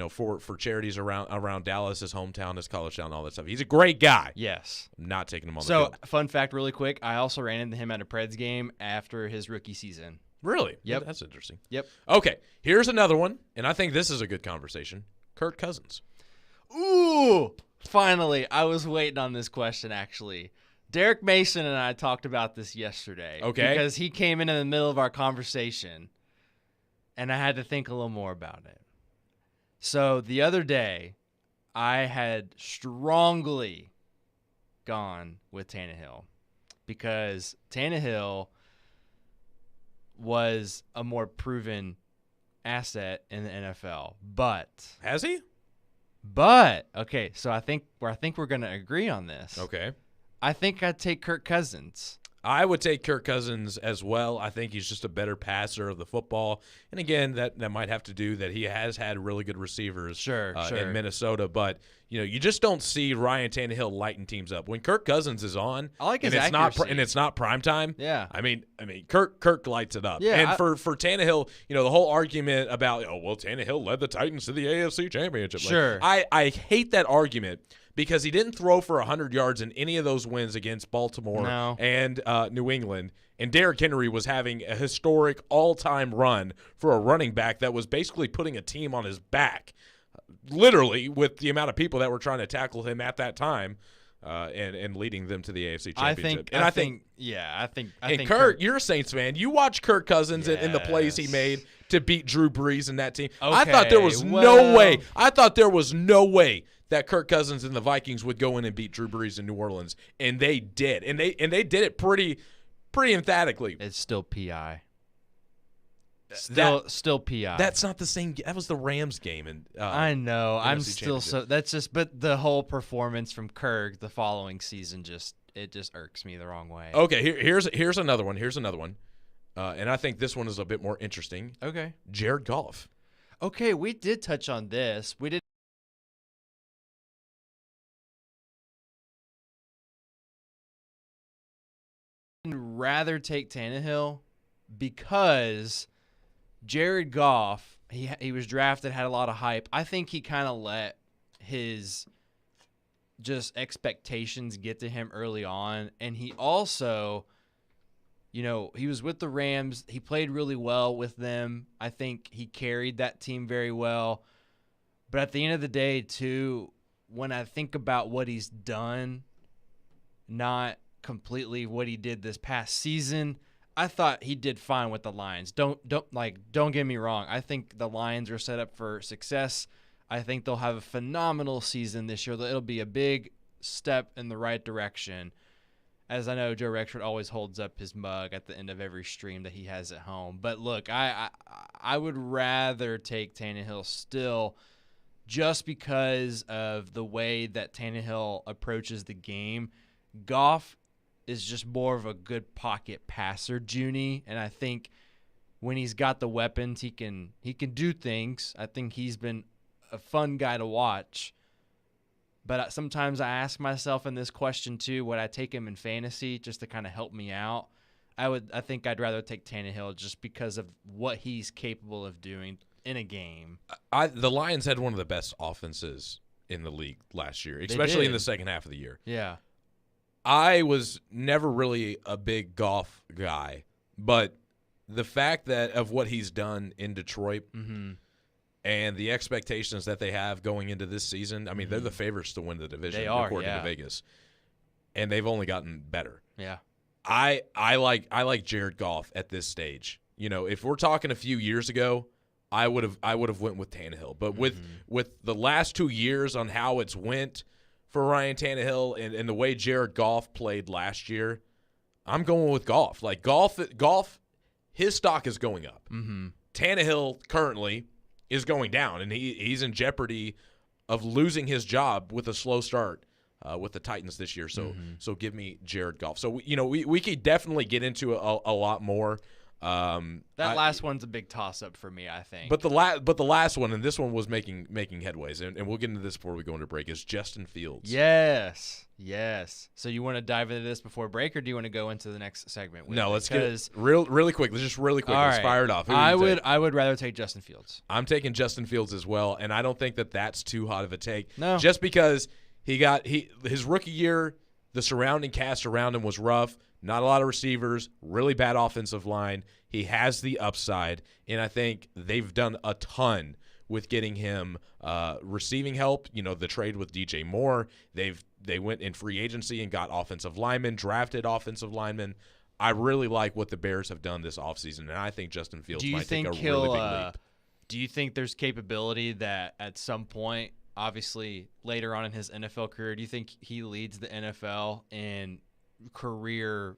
for charities around Dallas, his hometown, his college town, all that stuff. He's a great guy. Yes. I'm not taking him on the field. So, fun fact really quick, I also ran into him at a Preds game after his rookie season. Really? Yep. That's interesting. Yep. Okay, here's another one, and I think this is a good conversation. Kirk Cousins. Ooh! Finally, I was waiting on this question, actually. Derek Mason and I talked about this yesterday. Okay. Because he came in the middle of our conversation, and I had to think a little more about it. So the other day, I had strongly gone with Tannehill because Tannehill was a more proven asset in the NFL. But has he? But okay, so I think we're going to agree on this. Okay. I think I'd take Kirk Cousins. I would take Kirk Cousins as well. I think he's just a better passer of the football. And again, that might have to do that he has had really good receivers in Minnesota. But, you just don't see Ryan Tannehill lighting teams up. When Kirk Cousins is on, I like his and accuracy. it's not prime time. Yeah. I mean, Kirk lights it up. Yeah, and for Tannehill, the whole argument about, Tannehill led the Titans to the AFC Championship. Sure. I hate that argument. Because he didn't throw for 100 yards in any of those wins against Baltimore and New England. And Derrick Henry was having a historic all-time run for a running back that was basically putting a team on his back, literally, with the amount of people that were trying to tackle him at that time. and leading them to the AFC I Championship. think Kirk, you're a Saints fan. You watch Kirk Cousins and the plays he made to beat Drew Brees and that team. I thought there was no way. I thought there was no way that Kirk Cousins and the Vikings would go in and beat Drew Brees in New Orleans, and they did. And they did it pretty emphatically. It's still PI. Still PI. That's not the same. That was the Rams game, and I know. I'm NFC still so. That's just. But the whole performance from Kirk the following season just irks me the wrong way. Okay, here's another one. And I think this one is a bit more interesting. Okay, Jared Goff. Okay, we did touch on this. We did. I'd rather take Tannehill because Jared Goff, he was drafted, had a lot of hype. I think he kind of let his just expectations get to him early on. And he also, he was with the Rams. He played really well with them. I think he carried that team very well. But at the end of the day, too, when I think about what he's done, not completely what he did this past season, I thought he did fine with the Lions. Don't get me wrong. I think the Lions are set up for success. I think they'll have a phenomenal season this year. It'll be a big step in the right direction. As I know, Joe Rexford always holds up his mug at the end of every stream that he has at home. But look, I would rather take Tannehill still, just because of the way that Tannehill approaches the game. Goff is just more of a good pocket passer, Junnie, and I think when he's got the weapons, he can do things. I think he's been a fun guy to watch. But sometimes I ask myself in this question too, would I take him in fantasy just to kind of help me out? I think I'd rather take Tannehill just because of what he's capable of doing in a game. The Lions had one of the best offenses in the league last year, especially in the second half of the year. Yeah. I was never really a big Goff guy, but the fact that of what he's done in Detroit and the expectations that they have going into this season, I mean, they're the favorites to win the division according to Vegas, and they've only gotten better. Yeah, I like Jared Goff at this stage. If we're talking a few years ago, I would have went with Tannehill, but with the last 2 years on how it's went for Ryan Tannehill and the way Jared Goff played last year, I'm going with Goff. Like Goff, his stock is going up. Tannehill currently is going down, and he's in jeopardy of losing his job with a slow start with the Titans this year. So give me Jared Goff. So we could definitely get into a lot more. That last one's a big toss-up for me, I think. But the last one, and this one was making headways, and we'll get into this before we go into break, is Justin Fields. Yes. So you want to dive into this before break, or do you want to go into the next segment? Let's get really quick. Let's fire it off. I would rather take Justin Fields. I'm taking Justin Fields as well, and I don't think that's too hot of a take. No. Just because his rookie year, the surrounding cast around him was rough. Not a lot of receivers, really bad offensive line. He has the upside, and I think they've done a ton with getting him receiving help. The trade with DJ Moore. They went in free agency and got offensive linemen, drafted offensive linemen. I really like what the Bears have done this offseason, and I think Justin Fields might take a really big leap. Do you think there's capability that at some point, obviously later on in his NFL career, do you think he leads the NFL in career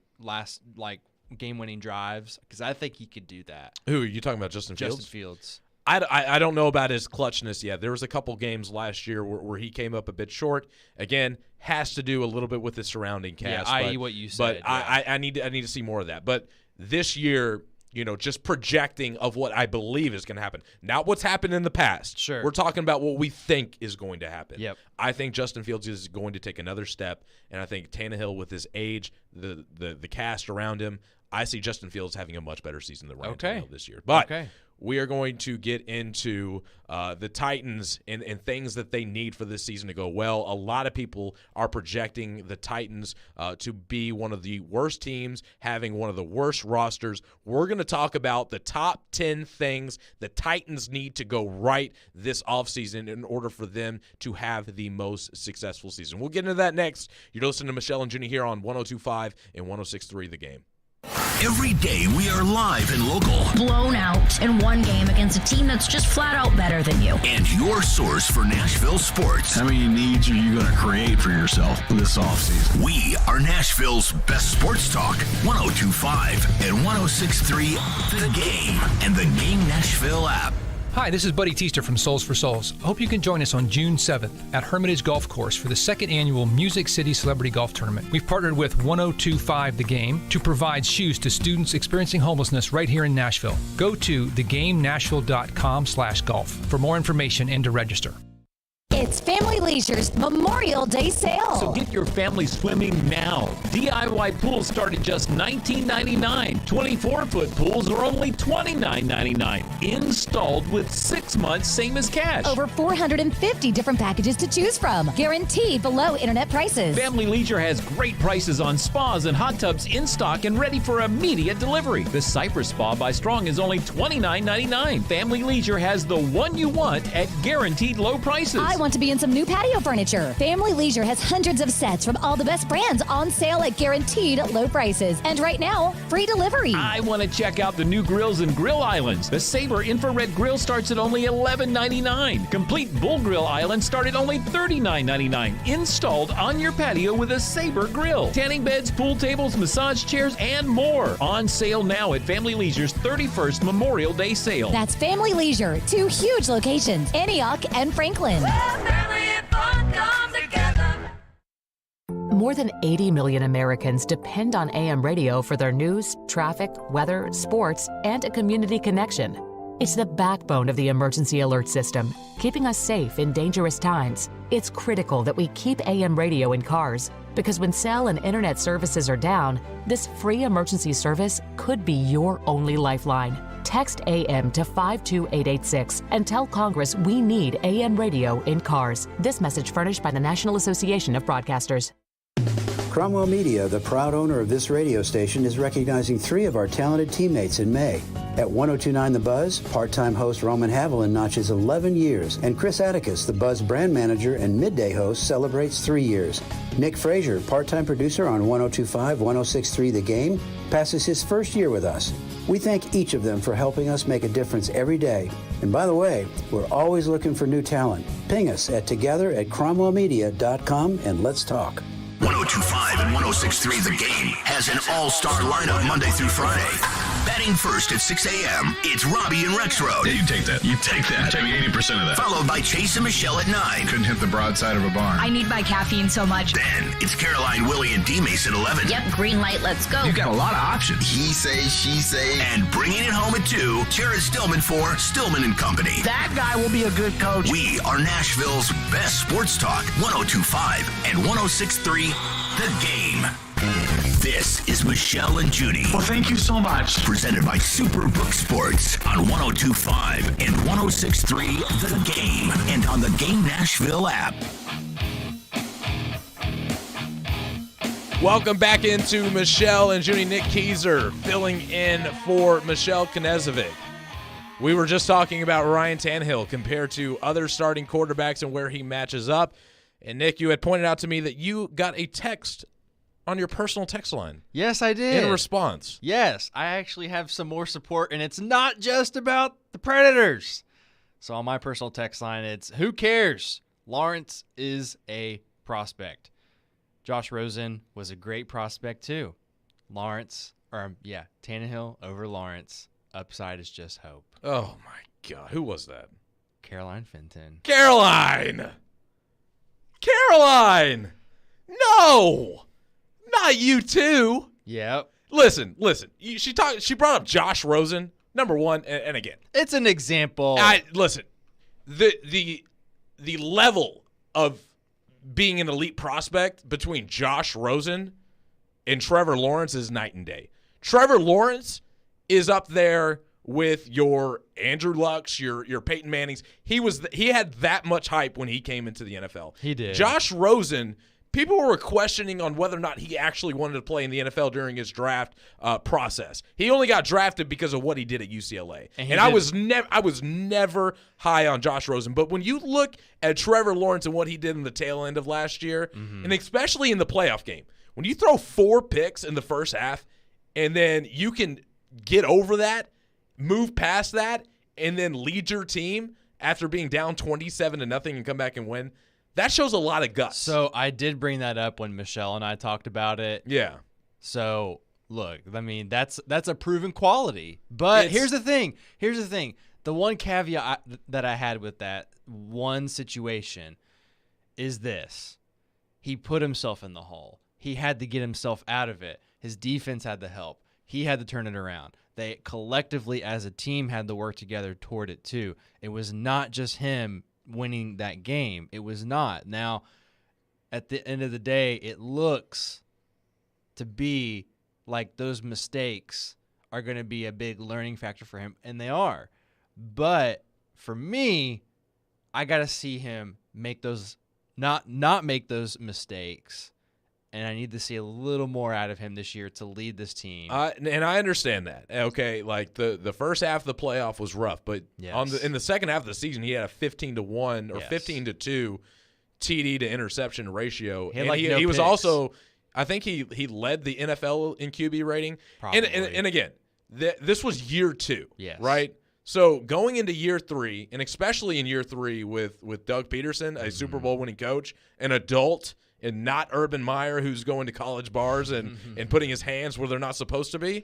game-winning drives? Because I think he could do that. Who are you talking about? Justin Fields? Justin Fields. I don't know about his clutchness yet. There was a couple games last year where he came up a bit short. Again, has to do a little bit with the surrounding cast. Yeah, i.e. what you said. But I need to see more of that. But this year, just projecting of what I believe is going to happen. Not what's happened in the past. Sure. We're talking about what we think is going to happen. Yep. I think Justin Fields is going to take another step, and I think Tannehill, with his age, the cast around him, I see Justin Fields having a much better season than Ryan Tannehill this year. But we are going to get into the Titans and things that they need for this season to go well. A lot of people are projecting the Titans to be one of the worst teams, having one of the worst rosters. We're going to talk about the top 10 things the Titans need to go right this offseason in order for them to have the most successful season. We'll get into that next. You're listening to Michelle and Junnie here on 102.5 and 106.3 The Game. Every day we are live and local. Blown out in one game against a team that's just flat out better than you. And your source for Nashville sports. How many needs are you going to create for yourself this offseason? We are Nashville's best sports talk. 102.5 and 106.3 The Game and the Game Nashville app. Hi, this is Buddy Teaster from Souls for Souls. I hope you can join us on June 7th at Hermitage Golf Course for the second annual Music City Celebrity Golf Tournament. We've partnered with 102.5 The Game to provide shoes to students experiencing homelessness right here in Nashville. Go to thegamenashville.com/golf for more information and to register. It's Family Leisure's Memorial Day sale. So get your family swimming now. DIY pools start at just $19.99. 24-foot pools are only $29.99. Installed with 6 months, same as cash. Over 450 different packages to choose from. Guaranteed below internet prices. Family Leisure has great prices on spas and hot tubs in stock and ready for immediate delivery. The Cypress Spa by Strong is only $29.99. Family Leisure has the one you want at guaranteed low prices. I want to be in some new patio furniture. Family Leisure has hundreds of sets from all the best brands on sale at guaranteed low prices. And right now, free delivery. I want to check out the new grills and grill islands. The Sabre infrared grill starts at only $11.99. Complete bull grill islands start at only $39.99. Installed on your patio with a Sabre grill. Tanning beds, pool tables, massage chairs, and more. On sale now at Family Leisure's 31st Memorial Day sale. That's Family Leisure. 2 huge locations, Antioch and Franklin. More than 80 million Americans depend on AM radio for their news, traffic, weather, sports, and a community connection. It's the backbone of the emergency alert system, keeping us safe in dangerous times. It's critical that we keep AM radio in cars, because when cell and internet services are down, this free emergency service could be your only lifeline. Text AM to 52886 and tell Congress we need AM radio in cars. This message furnished by the National Association of Broadcasters. Cromwell Media, the proud owner of this radio station, is recognizing 3 of our talented teammates in May. At 102.9 The Buzz, part-time host Roman Haviland notches 11 years, and Chris Atticus, the Buzz brand manager and midday host, celebrates 3 years. Nick Frazier, part-time producer on 102.5, 106.3 The Game, passes his first year with us. We thank each of them for helping us make a difference every day. And by the way, we're always looking for new talent. Ping us at together@cromwellmedia.com and let's talk. 102.5 and 106.3 The Game has an all-star lineup Monday through Friday. Batting first at 6 a.m., it's Robbie and Rexroad. Yeah, you take that. You take that. Take me 80% of that. Followed by Chase and Michelle at 9. Couldn't hit the broadside of a barn. I need my caffeine so much. Then it's Caroline, Willie, and D-Mace at 11. Yep, green light, let's go. You got a lot of options. He say, she say. And bringing it home at 2, Jared Stillman for Stillman and Company. That guy will be a good coach. We are Nashville's best sports talk, 102.5 and 106.3 The Game. This is Michelle and Junnie. Well, thank you so much. Presented by Superbook Sports on 102.5 and 106.3 The Game and on the Game Nashville app. Welcome back into Michelle and Junnie. Nick Keyser filling in for Michelle Knezovic. We were just talking about Ryan Tannehill compared to other starting quarterbacks and where he matches up. And Nick, you had pointed out to me that you got a text on your personal text line. Yes, I did. In response. Yes, I actually have some more support, and it's not just about the Predators. So on my personal text line, it's who cares? Lawrence is a prospect. Josh Rosen was a great prospect too. Tannehill over Lawrence. Upside is just hope. Oh my God, who was that? Caroline Fenton. Caroline! No! Not you too. Yep. Listen. She brought up Josh Rosen, number one, and again, it's an example. Listen, the level of being an elite prospect between Josh Rosen and Trevor Lawrence is night and day. Trevor Lawrence is up there with your Andrew Lucks, your Peyton Mannings. He had that much hype when he came into the NFL. He did. Josh Rosen, people were questioning on whether or not he actually wanted to play in the NFL during his draft process. He only got drafted because of what he did at UCLA. And I was never high on Josh Rosen. But when you look at Trevor Lawrence and what he did in the tail end of last year, and especially in the playoff game, when you throw 4 picks in the first half and then you can get over that, move past that, and then lead your team after being down 27-0 and come back and win, that shows a lot of guts. So I did bring that up when Michelle and I talked about it. Yeah. So look, I mean, that's a proven quality. But here's the thing. The one caveat that I had with that one situation is this. He put himself in the hole. He had to get himself out of it. His defense had to help. He had to turn it around. They collectively as a team had to work together toward it too. It was not just him winning that game. It was not. Now, at the end of the day, it looks to be like those mistakes are going to be a big learning factor for him, and they are. But for me, I got to see him make those not make those mistakes. And I need to see a little more out of him this year to lead this team. And I understand that. Okay, like the first half of the playoff was rough, but in the second half of the season, he had a 15-1 or 15-2 TD to interception ratio. He was also, I think he led the NFL in QB rating. Probably. And again, this was year 2, yes. right? So going into year 3, and especially in year 3 with Doug Peterson, a Super Bowl winning coach, an adult, and not Urban Meyer, who's going to college bars and putting his hands where they're not supposed to be.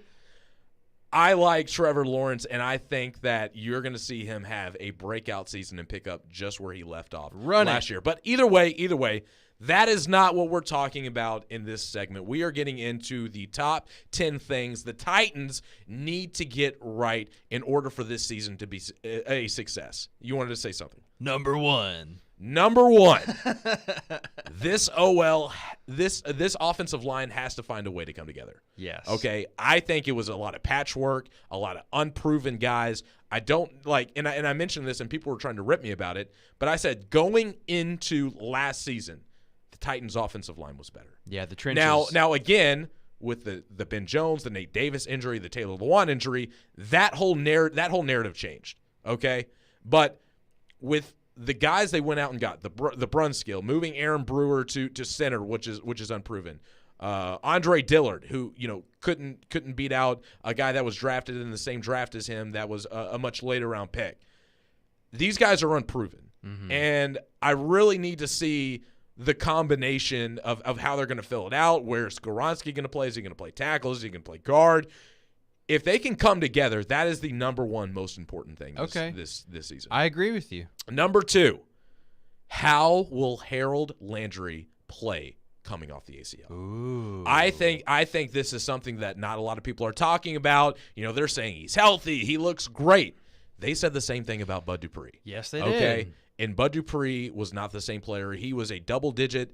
I like Trevor Lawrence, and I think that you're going to see him have a breakout season and pick up just where he left off last year. But either way, that is not what we're talking about in this segment. We are getting into the top 10 things the Titans need to get right in order for this season to be a success. You wanted to say something? Number one, this offensive line has to find a way to come together. Yes. Okay. I think it was a lot of patchwork, a lot of unproven guys. I don't like, and I mentioned this, and people were trying to rip me about it, but I said going into last season, the Titans' offensive line was better. Yeah, the trenches. Now again, with the Ben Jones, the Nate Davis injury, the Taylor Lewan injury, that whole narrative changed. Okay, but with the guys they went out and got, the Brunskill, moving Aaron Brewer to center, which is unproven. Andre Dillard, who couldn't beat out a guy that was drafted in the same draft as him, that was a much later round pick. These guys are unproven, and I really need to see the combination of how they're going to fill it out. Where's Skoronski going to play? Is he going to play tackle? Is he going to play guard? If they can come together, that is the number one most important thing this season. I agree with you. Number 2, how will Harold Landry play coming off the ACL? Ooh. I think this is something that not a lot of people are talking about. They're saying he's healthy. He looks great. They said the same thing about Bud Dupree. Yes, they did. Okay, and Bud Dupree was not the same player. He was a double-digit,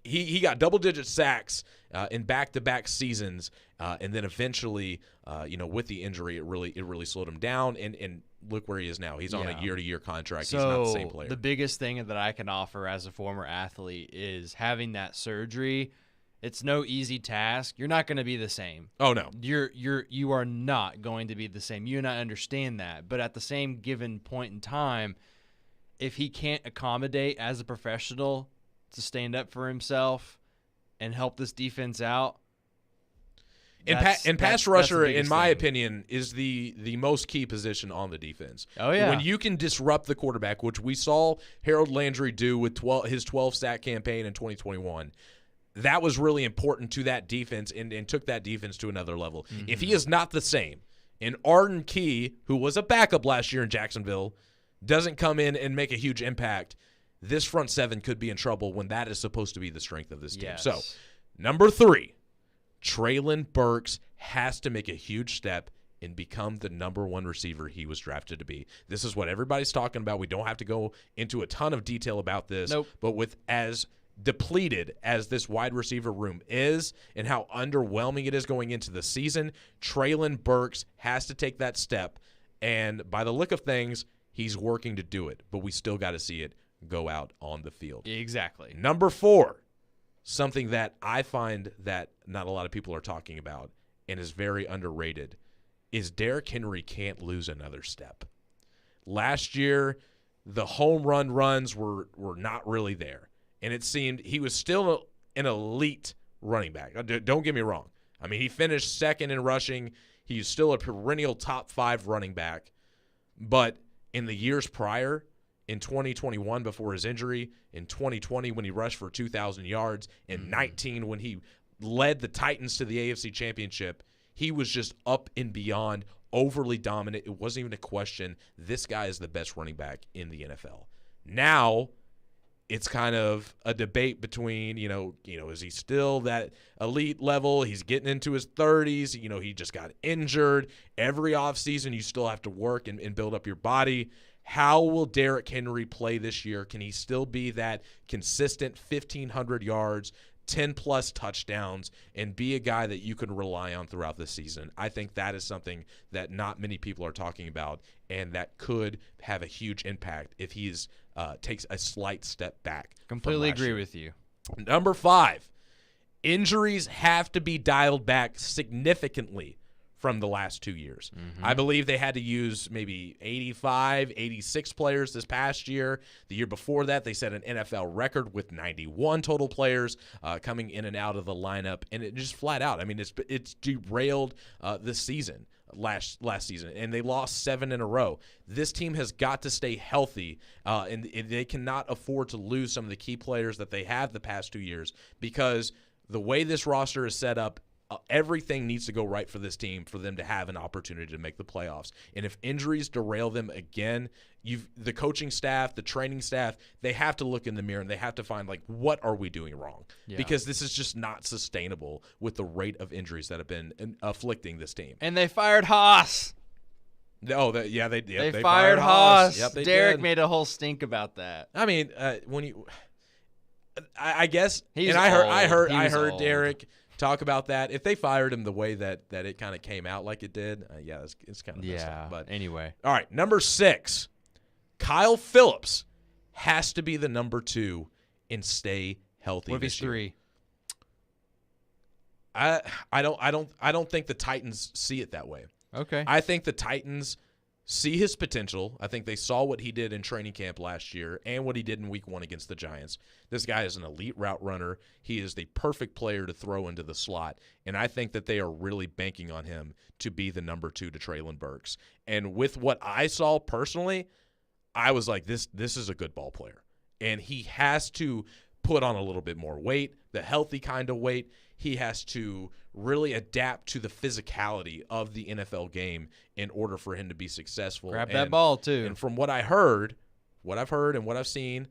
he got double-digit sacks in back-to-back seasons, and then eventually, with the injury, it really slowed him down. And look where he is now. He's on a year-to-year contract. So he's not the same player. The biggest thing that I can offer as a former athlete is having that surgery. It's no easy task. You're not going to be the same. Oh no, you are not going to be the same. You and I understand that, but at the same given point in time, if he can't accommodate as a professional to stand up for himself and help this defense out. And pass rusher, in my opinion, is the most key position on the defense. Oh, yeah. When you can disrupt the quarterback, which we saw Harold Landry do with his 12-sack campaign in 2021, that was really important to that defense and took that defense to another level. Mm-hmm. If he is not the same, and Arden Key, who was a backup last year in Jacksonville, doesn't come in and make a huge impact, this front seven could be in trouble when that is supposed to be the strength of this team. Yes. So, number 3, Treylon Burks has to make a huge step and become the number 1 receiver he was drafted to be. This is what everybody's talking about. We don't have to go into a ton of detail about this. Nope. But with as depleted as this wide receiver room is and how underwhelming it is going into the season, Treylon Burks has to take that step. And by the look of things, he's working to do it. But we still got to see it go out on the field. Exactly. Number 4, something that I find that not a lot of people are talking about and is very underrated, is Derrick Henry can't lose another step. Last year, the home run runs were not really there. And it seemed he was still an elite running back. Don't get me wrong. I mean, he finished second in rushing. He's still a perennial top 5 running back. But in the years prior, in 2021 before his injury, in 2020 when he rushed for 2,000 yards, in 19 when he led the Titans to the AFC Championship, he was just up and beyond, overly dominant. It wasn't even a question. This guy is the best running back in the NFL. Now, it's kind of a debate between, is he still that elite level? He's getting into his 30s. He just got injured. Every offseason, you still have to work and build up your body. How will Derrick Henry play this year? Can he still be that consistent 1,500 yards, 10-plus touchdowns, and be a guy that you can rely on throughout the season? I think that is something that not many people are talking about, and that could have a huge impact if he's takes a slight step back. Completely agree with you. Number 5, injuries have to be dialed back significantly from the last 2 years. I believe they had to use maybe 85, 86 players this past year. The year before that, they set an NFL record with 91 total players coming in and out of the lineup, and it just flat out. I mean, it's derailed this season. Last season, and they lost 7 in a row. This team has got to stay healthy, and they cannot afford to lose some of the key players that they have the past 2 years, because the way this roster is set up, everything needs to go right for this team for them to have an opportunity to make the playoffs. And if injuries derail them again, the coaching staff, the training staff, they have to look in the mirror and they have to find, what are we doing wrong? Yeah. Because this is just not sustainable with the rate of injuries that have been afflicting this team. And they fired Haas. Oh, they fired Haas. Yep, Derek made a whole stink about that. I mean, I guess, He's I heard old. Derek talk about that. If they fired him the way that it kind of came out like it did, it's kind of messed up. But anyway. All right, number 6, Kyle Phillips has to be the number 2 and stay healthy. What if he's 3? I don't think the Titans see it that way. Okay. I think the Titans see his potential. I think they saw what he did in training camp last year and what he did in week 1 against the Giants. This guy is an elite route runner. He is the perfect player to throw into the slot, and I think that they are really banking on him to be the number 2 to Treylon Burks. And with what I saw personally, I was like, this is a good ball player. And he has to put on a little bit more weight, the healthy kind of weight. He has to really adapt to the physicality of the NFL game in order for him to be successful. Grab that ball, too. And from what I've heard and what I've seen,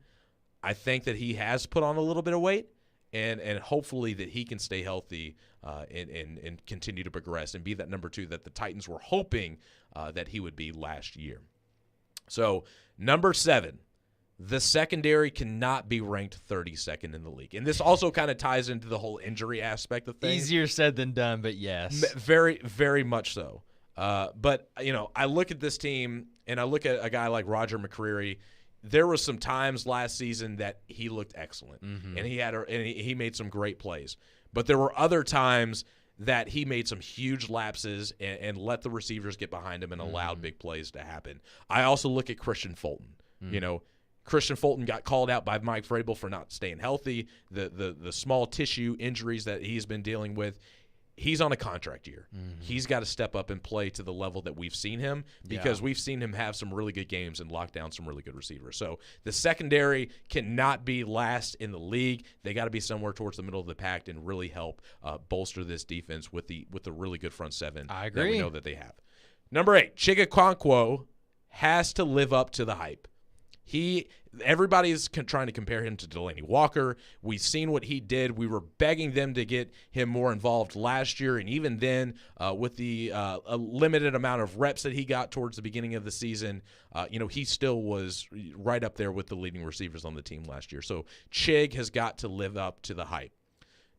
I think that he has put on a little bit of weight, and hopefully that he can stay healthy and continue to progress and be that number 2 that the Titans were hoping that he would be last year. So, number 7, the secondary cannot be ranked 32nd in the league. And this also kind of ties into the whole injury aspect of things. Easier said than done, but yes. Very, very much so. But, I look at this team, and I look at a guy like Roger McCreary. There were some times last season that he looked excellent, and he made some great plays. But there were other times that he made some huge lapses and let the receivers get behind him and allowed big plays to happen. I also look at Christian Fulton. Christian Fulton got called out by Mike Vrabel for not staying healthy, the small tissue injuries that he's been dealing with. He's on a contract year. He's got to step up and play to the level that we've seen him, because we've seen him have some really good games and lock down some really good receivers. So the secondary cannot be last in the league. They got to be somewhere towards the middle of the pack and really help bolster this defense with the really good front 7 I agree. that we know that they have. Number 8, Chig Okonkwo has to live up to the hype. Everybody's trying to compare him to Delaney Walker. We've seen what he did. We were begging them to get him more involved last year, and even then, with the a limited amount of reps that he got towards the beginning of the season, he still was right up there with the leading receivers on the team last year. So Chig has got to live up to the hype.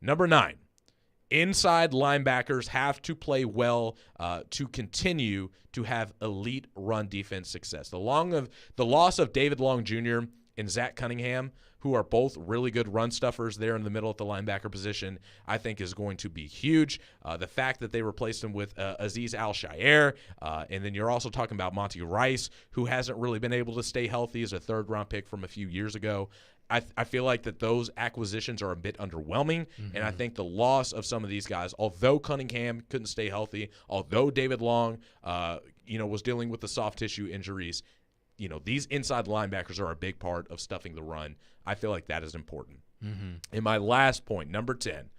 Number 9. Inside linebackers have to play well to continue to have elite run defense success. The loss of David Long Jr. and Zach Cunningham, who are both really good run stuffers there in the middle at the linebacker position, I think is going to be huge. The fact that they replaced him with Azeez Al-Shaair, and then you're also talking about Monty Rice, who hasn't really been able to stay healthy as a third-round pick from a few years ago. I feel like that those acquisitions are a bit underwhelming, and I think the loss of some of these guys, although Cunningham couldn't stay healthy, although David Long, was dealing with the soft tissue injuries, these inside linebackers are a big part of stuffing the run. I feel like that is important. And my last point, number 10,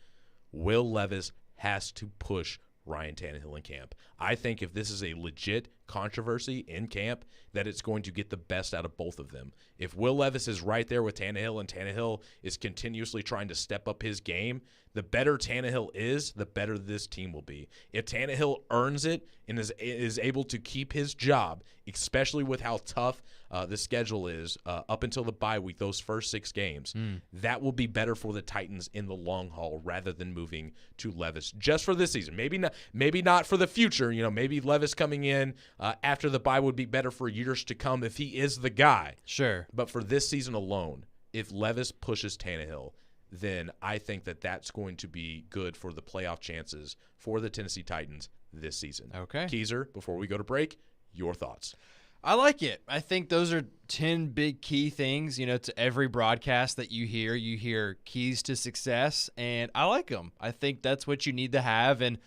Will Levis has to push Ryan Tannehill in camp. I think if this is a legit controversy in camp, that it's going to get the best out of both of them. If Will Levis is right there with Tannehill and Tannehill is continuously trying to step up his game, the better Tannehill is, the better this team will be. If Tannehill earns it and is able to keep his job, especially with how tough the schedule is up until the bye week, those first 6 games, that will be better for the Titans in the long haul rather than moving to Levis just for this season. Maybe not for the future. Maybe Levis coming in after the bye would be better for years to come if he is the guy. Sure. But for this season alone, if Levis pushes Tannehill, then I think that that's going to be good for the playoff chances for the Tennessee Titans this season. Okay. Keezer, before we go to break, your thoughts. I like it. I think those are 10 big key things, to every broadcast that you hear keys to success, and I like them. I think that's what you need to have, and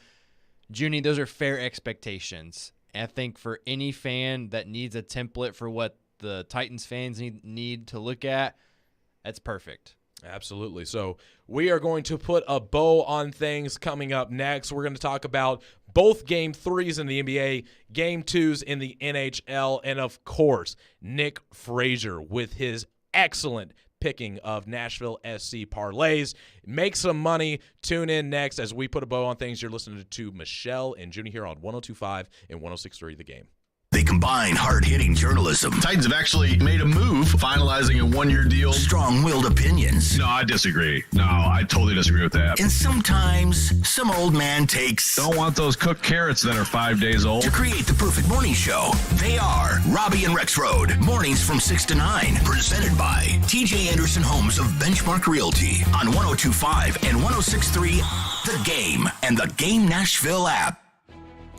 Junnie, those are fair expectations. And I think for any fan that needs a template for what the Titans fans need to look at, that's perfect. Absolutely. So we are going to put a bow on things coming up next. We're going to talk about both Game 3s in the NBA, Game 2s in the NHL, and, of course, Nick Frazier with his excellent picking of Nashville SC parlays. Make some money. Tune in next as we put a bow on things. You're listening to Michelle and Junnie here on 102.5 and 106.3 The Game. They combine hard-hitting journalism. Titans have actually made a move, finalizing a one-year deal. Strong-willed opinions. No, I disagree. No, I totally disagree with that. And sometimes some old man takes... Don't want those cooked carrots that are 5 days old. To create the perfect morning show, they are Robbie and Rex Road. Mornings from 6 to 9. Presented by TJ Anderson Homes of Benchmark Realty on 102.5 and 106.3 The Game and the Game Nashville app.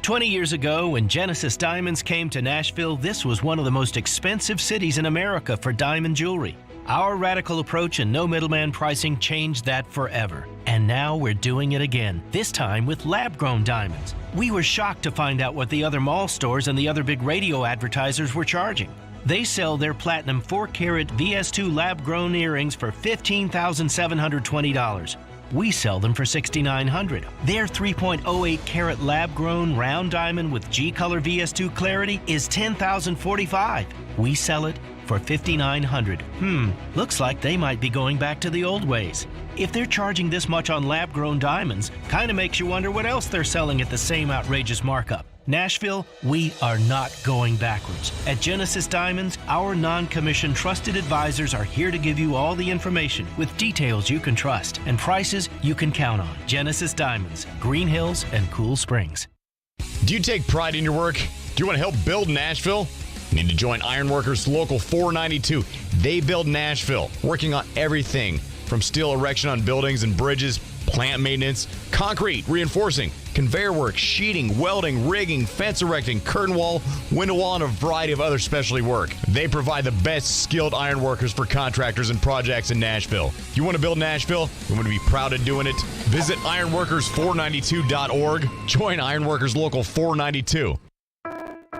20 years ago, when Genesis Diamonds came to Nashville, this was one of the most expensive cities in America for diamond jewelry. Our radical approach and no middleman pricing changed that forever. And now we're doing it again, this time with lab-grown diamonds. We were shocked to find out what the other mall stores and the other big radio advertisers were charging. They sell their platinum 4-carat VS2 lab-grown earrings for $15,720. We sell them for $6,900. Their 3.08 carat lab-grown round diamond with G-Color VS2 clarity is $10,045. We sell it for $5,900. Looks like they might be going back to the old ways. If they're charging this much on lab-grown diamonds, kind of makes you wonder what else they're selling at the same outrageous markup. Nashville, we are not going backwards. At Genesis Diamonds, our non-commissioned trusted advisors are here to give you all the information with details you can trust and prices you can count on. Genesis Diamonds, Green Hills and Cool Springs. Do you take pride in your work? Do you want to help build Nashville? You need to join Ironworkers Local 492. They build Nashville, working on everything from steel erection on buildings and bridges, plant maintenance, concrete, reinforcing, conveyor work, sheeting, welding, rigging, fence erecting, curtain wall, window wall, and a variety of other specialty work. They provide the best skilled iron workers for contractors and projects in Nashville. If you want to build Nashville, you want to be proud of doing it, visit ironworkers492.org. Join Ironworkers Local 492.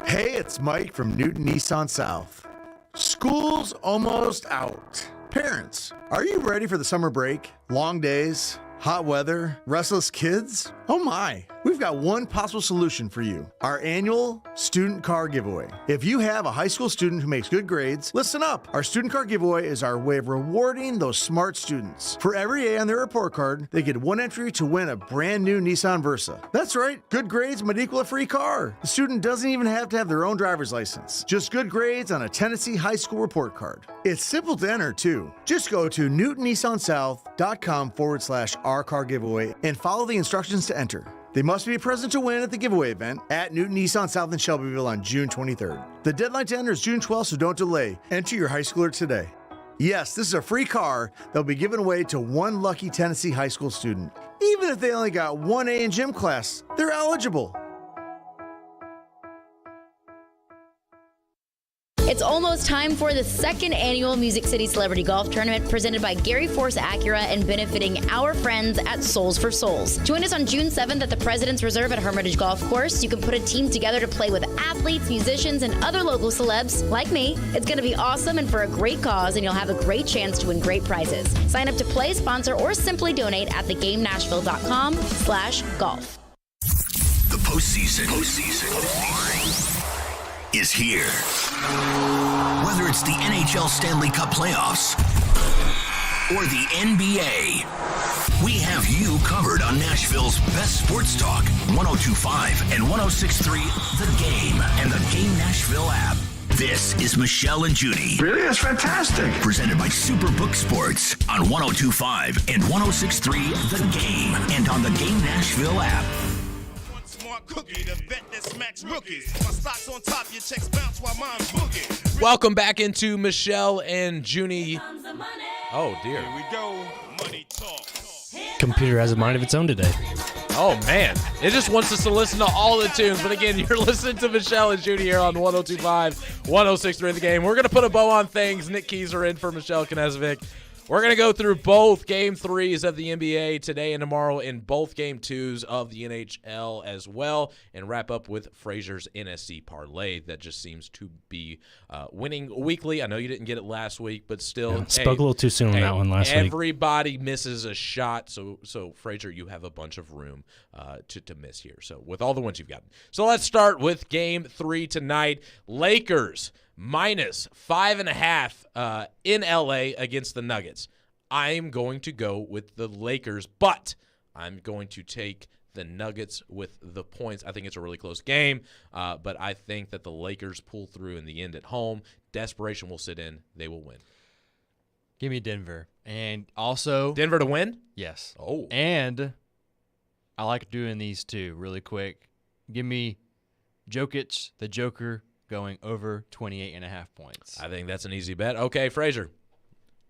Hey, it's Mike from Newton Nissan South. School's almost out. Parents, are you ready for the summer break? Long days, hot weather, restless kids? Oh my! We've got one possible solution for you. Our annual student car giveaway. If you have a high school student who makes good grades, listen up. Our student car giveaway is our way of rewarding those smart students. For every A on their report card, they get one entry to win a brand new Nissan Versa. That's right, good grades might equal a free car. The student doesn't even have to have their own driver's license. Just good grades on a Tennessee high school report card. It's simple to enter too. Just go to newtonnissansouth.com/our car giveaway and follow the instructions to enter. They must be present to win at the giveaway event at Newton Nissan South in Shelbyville on June 23rd. The deadline to enter is June 12th, so don't delay. Enter your high schooler today. Yes, this is a free car that will be given away to one lucky Tennessee high school student. Even if they only got one A in gym class, they're eligible. It's almost time for the second annual Music City Celebrity Golf Tournament presented by Gary Force Acura and benefiting our friends at Souls for Souls. Join us on June 7th at the President's Reserve at Hermitage Golf Course. You can put a team together to play with athletes, musicians, and other local celebs like me. It's going to be awesome and for a great cause, and you'll have a great chance to win great prizes. Sign up to play, sponsor, or simply donate at thegamenashville.com/golf. The postseason is here. Whether it's the NHL Stanley Cup playoffs or the NBA, we have you covered on Nashville's best sports talk, 102.5 and 106.3 The Game and the Game Nashville app. This is Michelle and Judy. Really? That's fantastic. Presented by Superbook Sports on 102.5 and 106.3 The Game and on the Game Nashville app. Welcome back into Michelle and Junnie. Oh, dear. Here we go. Money talk. Computer has a mind of its own today. Oh, man. It just wants us to listen to all the tunes. But again, you're listening to Michelle and Judy here on 102.5, 106.3 The Game. We're going to put a bow on things. Nick Keyser in for Michelle Knezovic. We're going to go through both Game 3s of the NBA today and tomorrow and both Game 2s of the NHL as well, and wrap up with Frazier's NSC parlay that just seems to be winning weekly. I know you didn't get it last week, but still. Yeah, spoke a little too soon on that one last week. Everybody misses a shot, so Frazier, you have a bunch of room to miss here. So with all the ones you've gotten. So let's start with Game 3 tonight. Lakers minus 5.5 in LA against the Nuggets. I'm going to go with the Lakers, but I'm going to take the Nuggets with the points. I think it's a really close game, but I think that the Lakers pull through in the end at home. Desperation will sit in. They will win. Give me Denver. And also Denver to win? Yes. Oh. And I like doing these two really quick. Give me Jokic, the Joker, going over 28.5 points. I think that's an easy bet. Okay, Frazier.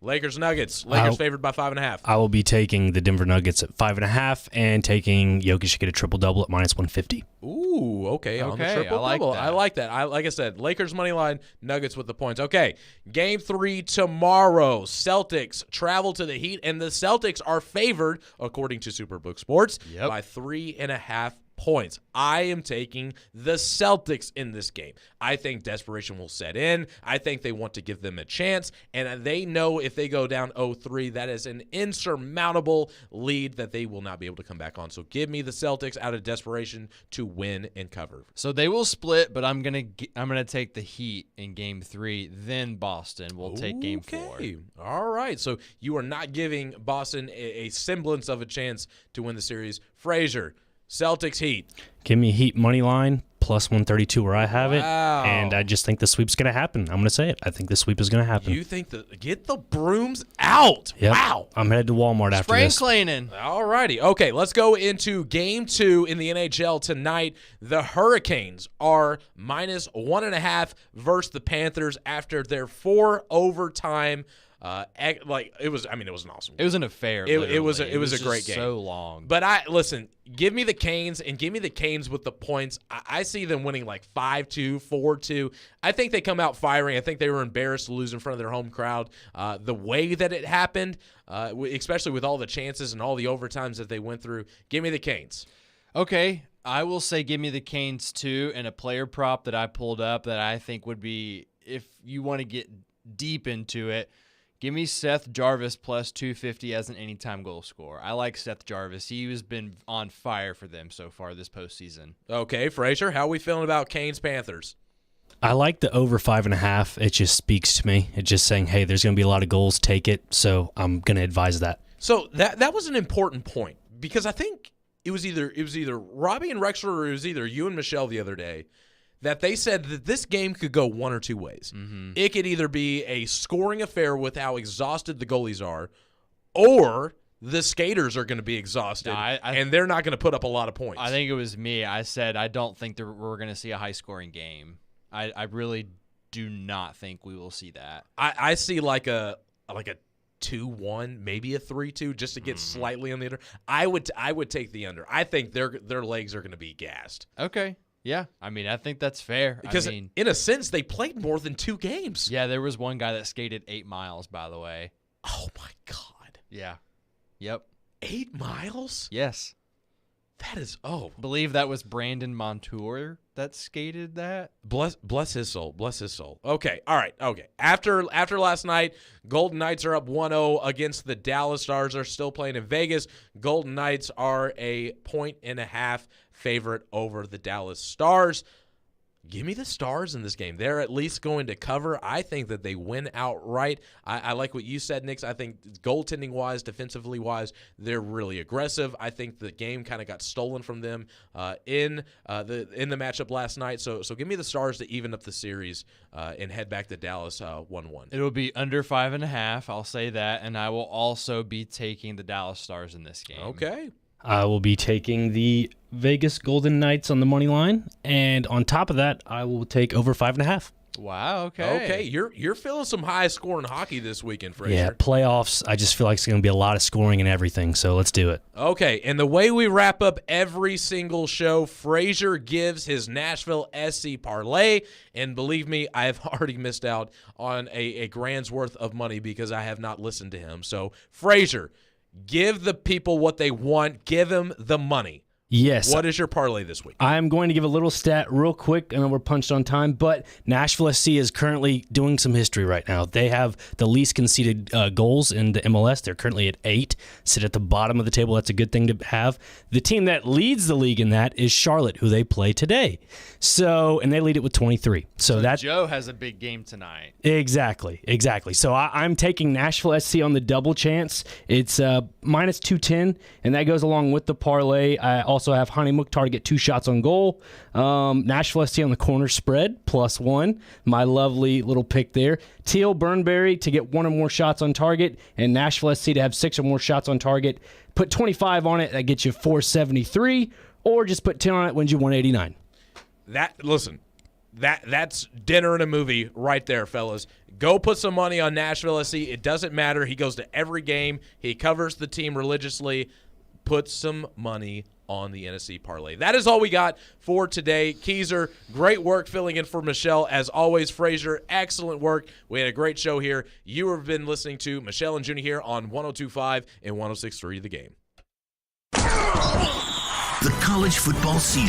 Lakers Nuggets. Lakers favored by 5.5. I will be taking the Denver Nuggets at 5.5 and taking Jokic to get a triple-double at minus 150. Ooh, okay. On the triple-double. I like that. Like I said, Lakers money line, Nuggets with the points. Okay, Game 3 tomorrow. Celtics travel to the Heat, and the Celtics are favored, according to Superbook Sports, by 3.5 points. I am taking the Celtics in this game. I think desperation will set in. I think they want to give them a chance, and they know if they go down 0-3, that is an insurmountable lead that they will not be able to come back on. So give me the Celtics out of desperation to win and cover. So they will split, but I'm gonna take the Heat in Game 3. Then Boston will take Game 4. All right. So you are not giving Boston a semblance of a chance to win the series. Frazier, Celtics Heat. Give me Heat money line plus 132 where I have it, and I just think the sweep's going to happen. I'm going to say it. I think the sweep is going to happen. You think get the brooms out? Yep. Wow. I'm headed to Walmart after this. Spring cleaning. All righty. Okay, let's go into Game 2 in the NHL tonight. The Hurricanes are minus 1.5 versus the Panthers after their 4 overtime. It was an awesome game. It was an affair. It was a great game. So long. But listen, give me the Canes and give me the Canes with the points. I see them winning like 5-2, 4-2. I think they come out firing. I think they were embarrassed to lose in front of their home crowd. The way that it happened, especially with all the chances and all the overtimes that they went through, give me the Canes. Okay, I will say give me the Canes too, and a player prop that I pulled up that I think would be, if you want to get deep into it, Give me Seth Jarvis plus 250 as an anytime goal scorer. I like Seth Jarvis. He has been on fire for them so far this postseason. Okay, Frazier, how are we feeling about Canes Panthers? I like the over 5.5. It just speaks to me. It's just saying, hey, there's going to be a lot of goals. Take it. So I'm going to advise that. So that was an important point because I think it was either Robbie and Rexler or it was either you and Michelle the other day that they said that this game could go one or two ways. Mm-hmm. It could either be a scoring affair with how exhausted the goalies are, or the skaters are going to be exhausted, and they're not going to put up a lot of points. I think it was me. I said I don't think we're going to see a high-scoring game. I really do not think we will see that. I see like a 2-1, maybe a 3-2, just to get slightly on the under. I would take the under. I think their legs are going to be gassed. Okay. Yeah, I mean, I think that's fair. Because in a sense, they played more than 2 games. Yeah, there was one guy that skated 8 miles, by the way. Oh, my God. Yeah. Yep. 8 miles? Yes. That is, believe that was Brandon Montour that skated that. Bless his soul. Bless his soul. Okay. All right. Okay. After last night, Golden Knights are up 1-0 against the Dallas Stars. Are still playing in Vegas. Golden Knights are a 1.5 favorite over the Dallas Stars. Give me the Stars in this game. They're at least going to cover. I think that they win outright. I like what you said, Nix. I think goaltending-wise, defensively-wise, they're really aggressive. I think the game kind of got stolen from them in the matchup last night. So give me the Stars to even up the series and head back to Dallas 1-1. It'll be under 5.5. I'll say that, and I will also be taking the Dallas Stars in this game. Okay. I will be taking the Vegas Golden Knights on the money line, and on top of that, I will take over 5.5. Wow. Okay. Okay. You're feeling some high scoring hockey this weekend, Frazier. Yeah, playoffs. I just feel like it's going to be a lot of scoring and everything. So let's do it. Okay. And the way we wrap up every single show, Frazier gives his Nashville SC parlay, and believe me, I have already missed out on a grand's worth of money because I have not listened to him. So Frazier, give the people what they want. Give them the money. Yes. What is your parlay this week? I'm going to give a little stat real quick. I know we're punched on time, but Nashville SC is currently doing some history right now. They have the least conceded goals in the MLS. They're currently at 8, sit at the bottom of the table. That's a good thing to have. The team that leads the league in that is Charlotte, who they play today. And they lead it with 23. So that Joe has a big game tonight. Exactly. So I'm taking Nashville SC on the double chance. It's minus 210, and that goes along with the parlay. I also have Honey Mukhtar to get 2 shots on goal. Nashville SC on the corner spread, +1. My lovely little pick there. Teal Burnberry to get 1 or more shots on target, and Nashville SC to have 6 or more shots on target. Put 25 on it, that gets you 473, or just put 10 on it, wins you 189. That's dinner and a movie right there, fellas. Go put some money on Nashville SC. It doesn't matter. He goes to every game. He covers the team religiously. Put some money on the NSC parlay. That is all we got for today. Keezer, great work filling in for Michelle. As always, Frazier, excellent work. We had a great show here. You have been listening to Michelle and Junnie here on 102.5 and 106.3 The Game. The college football season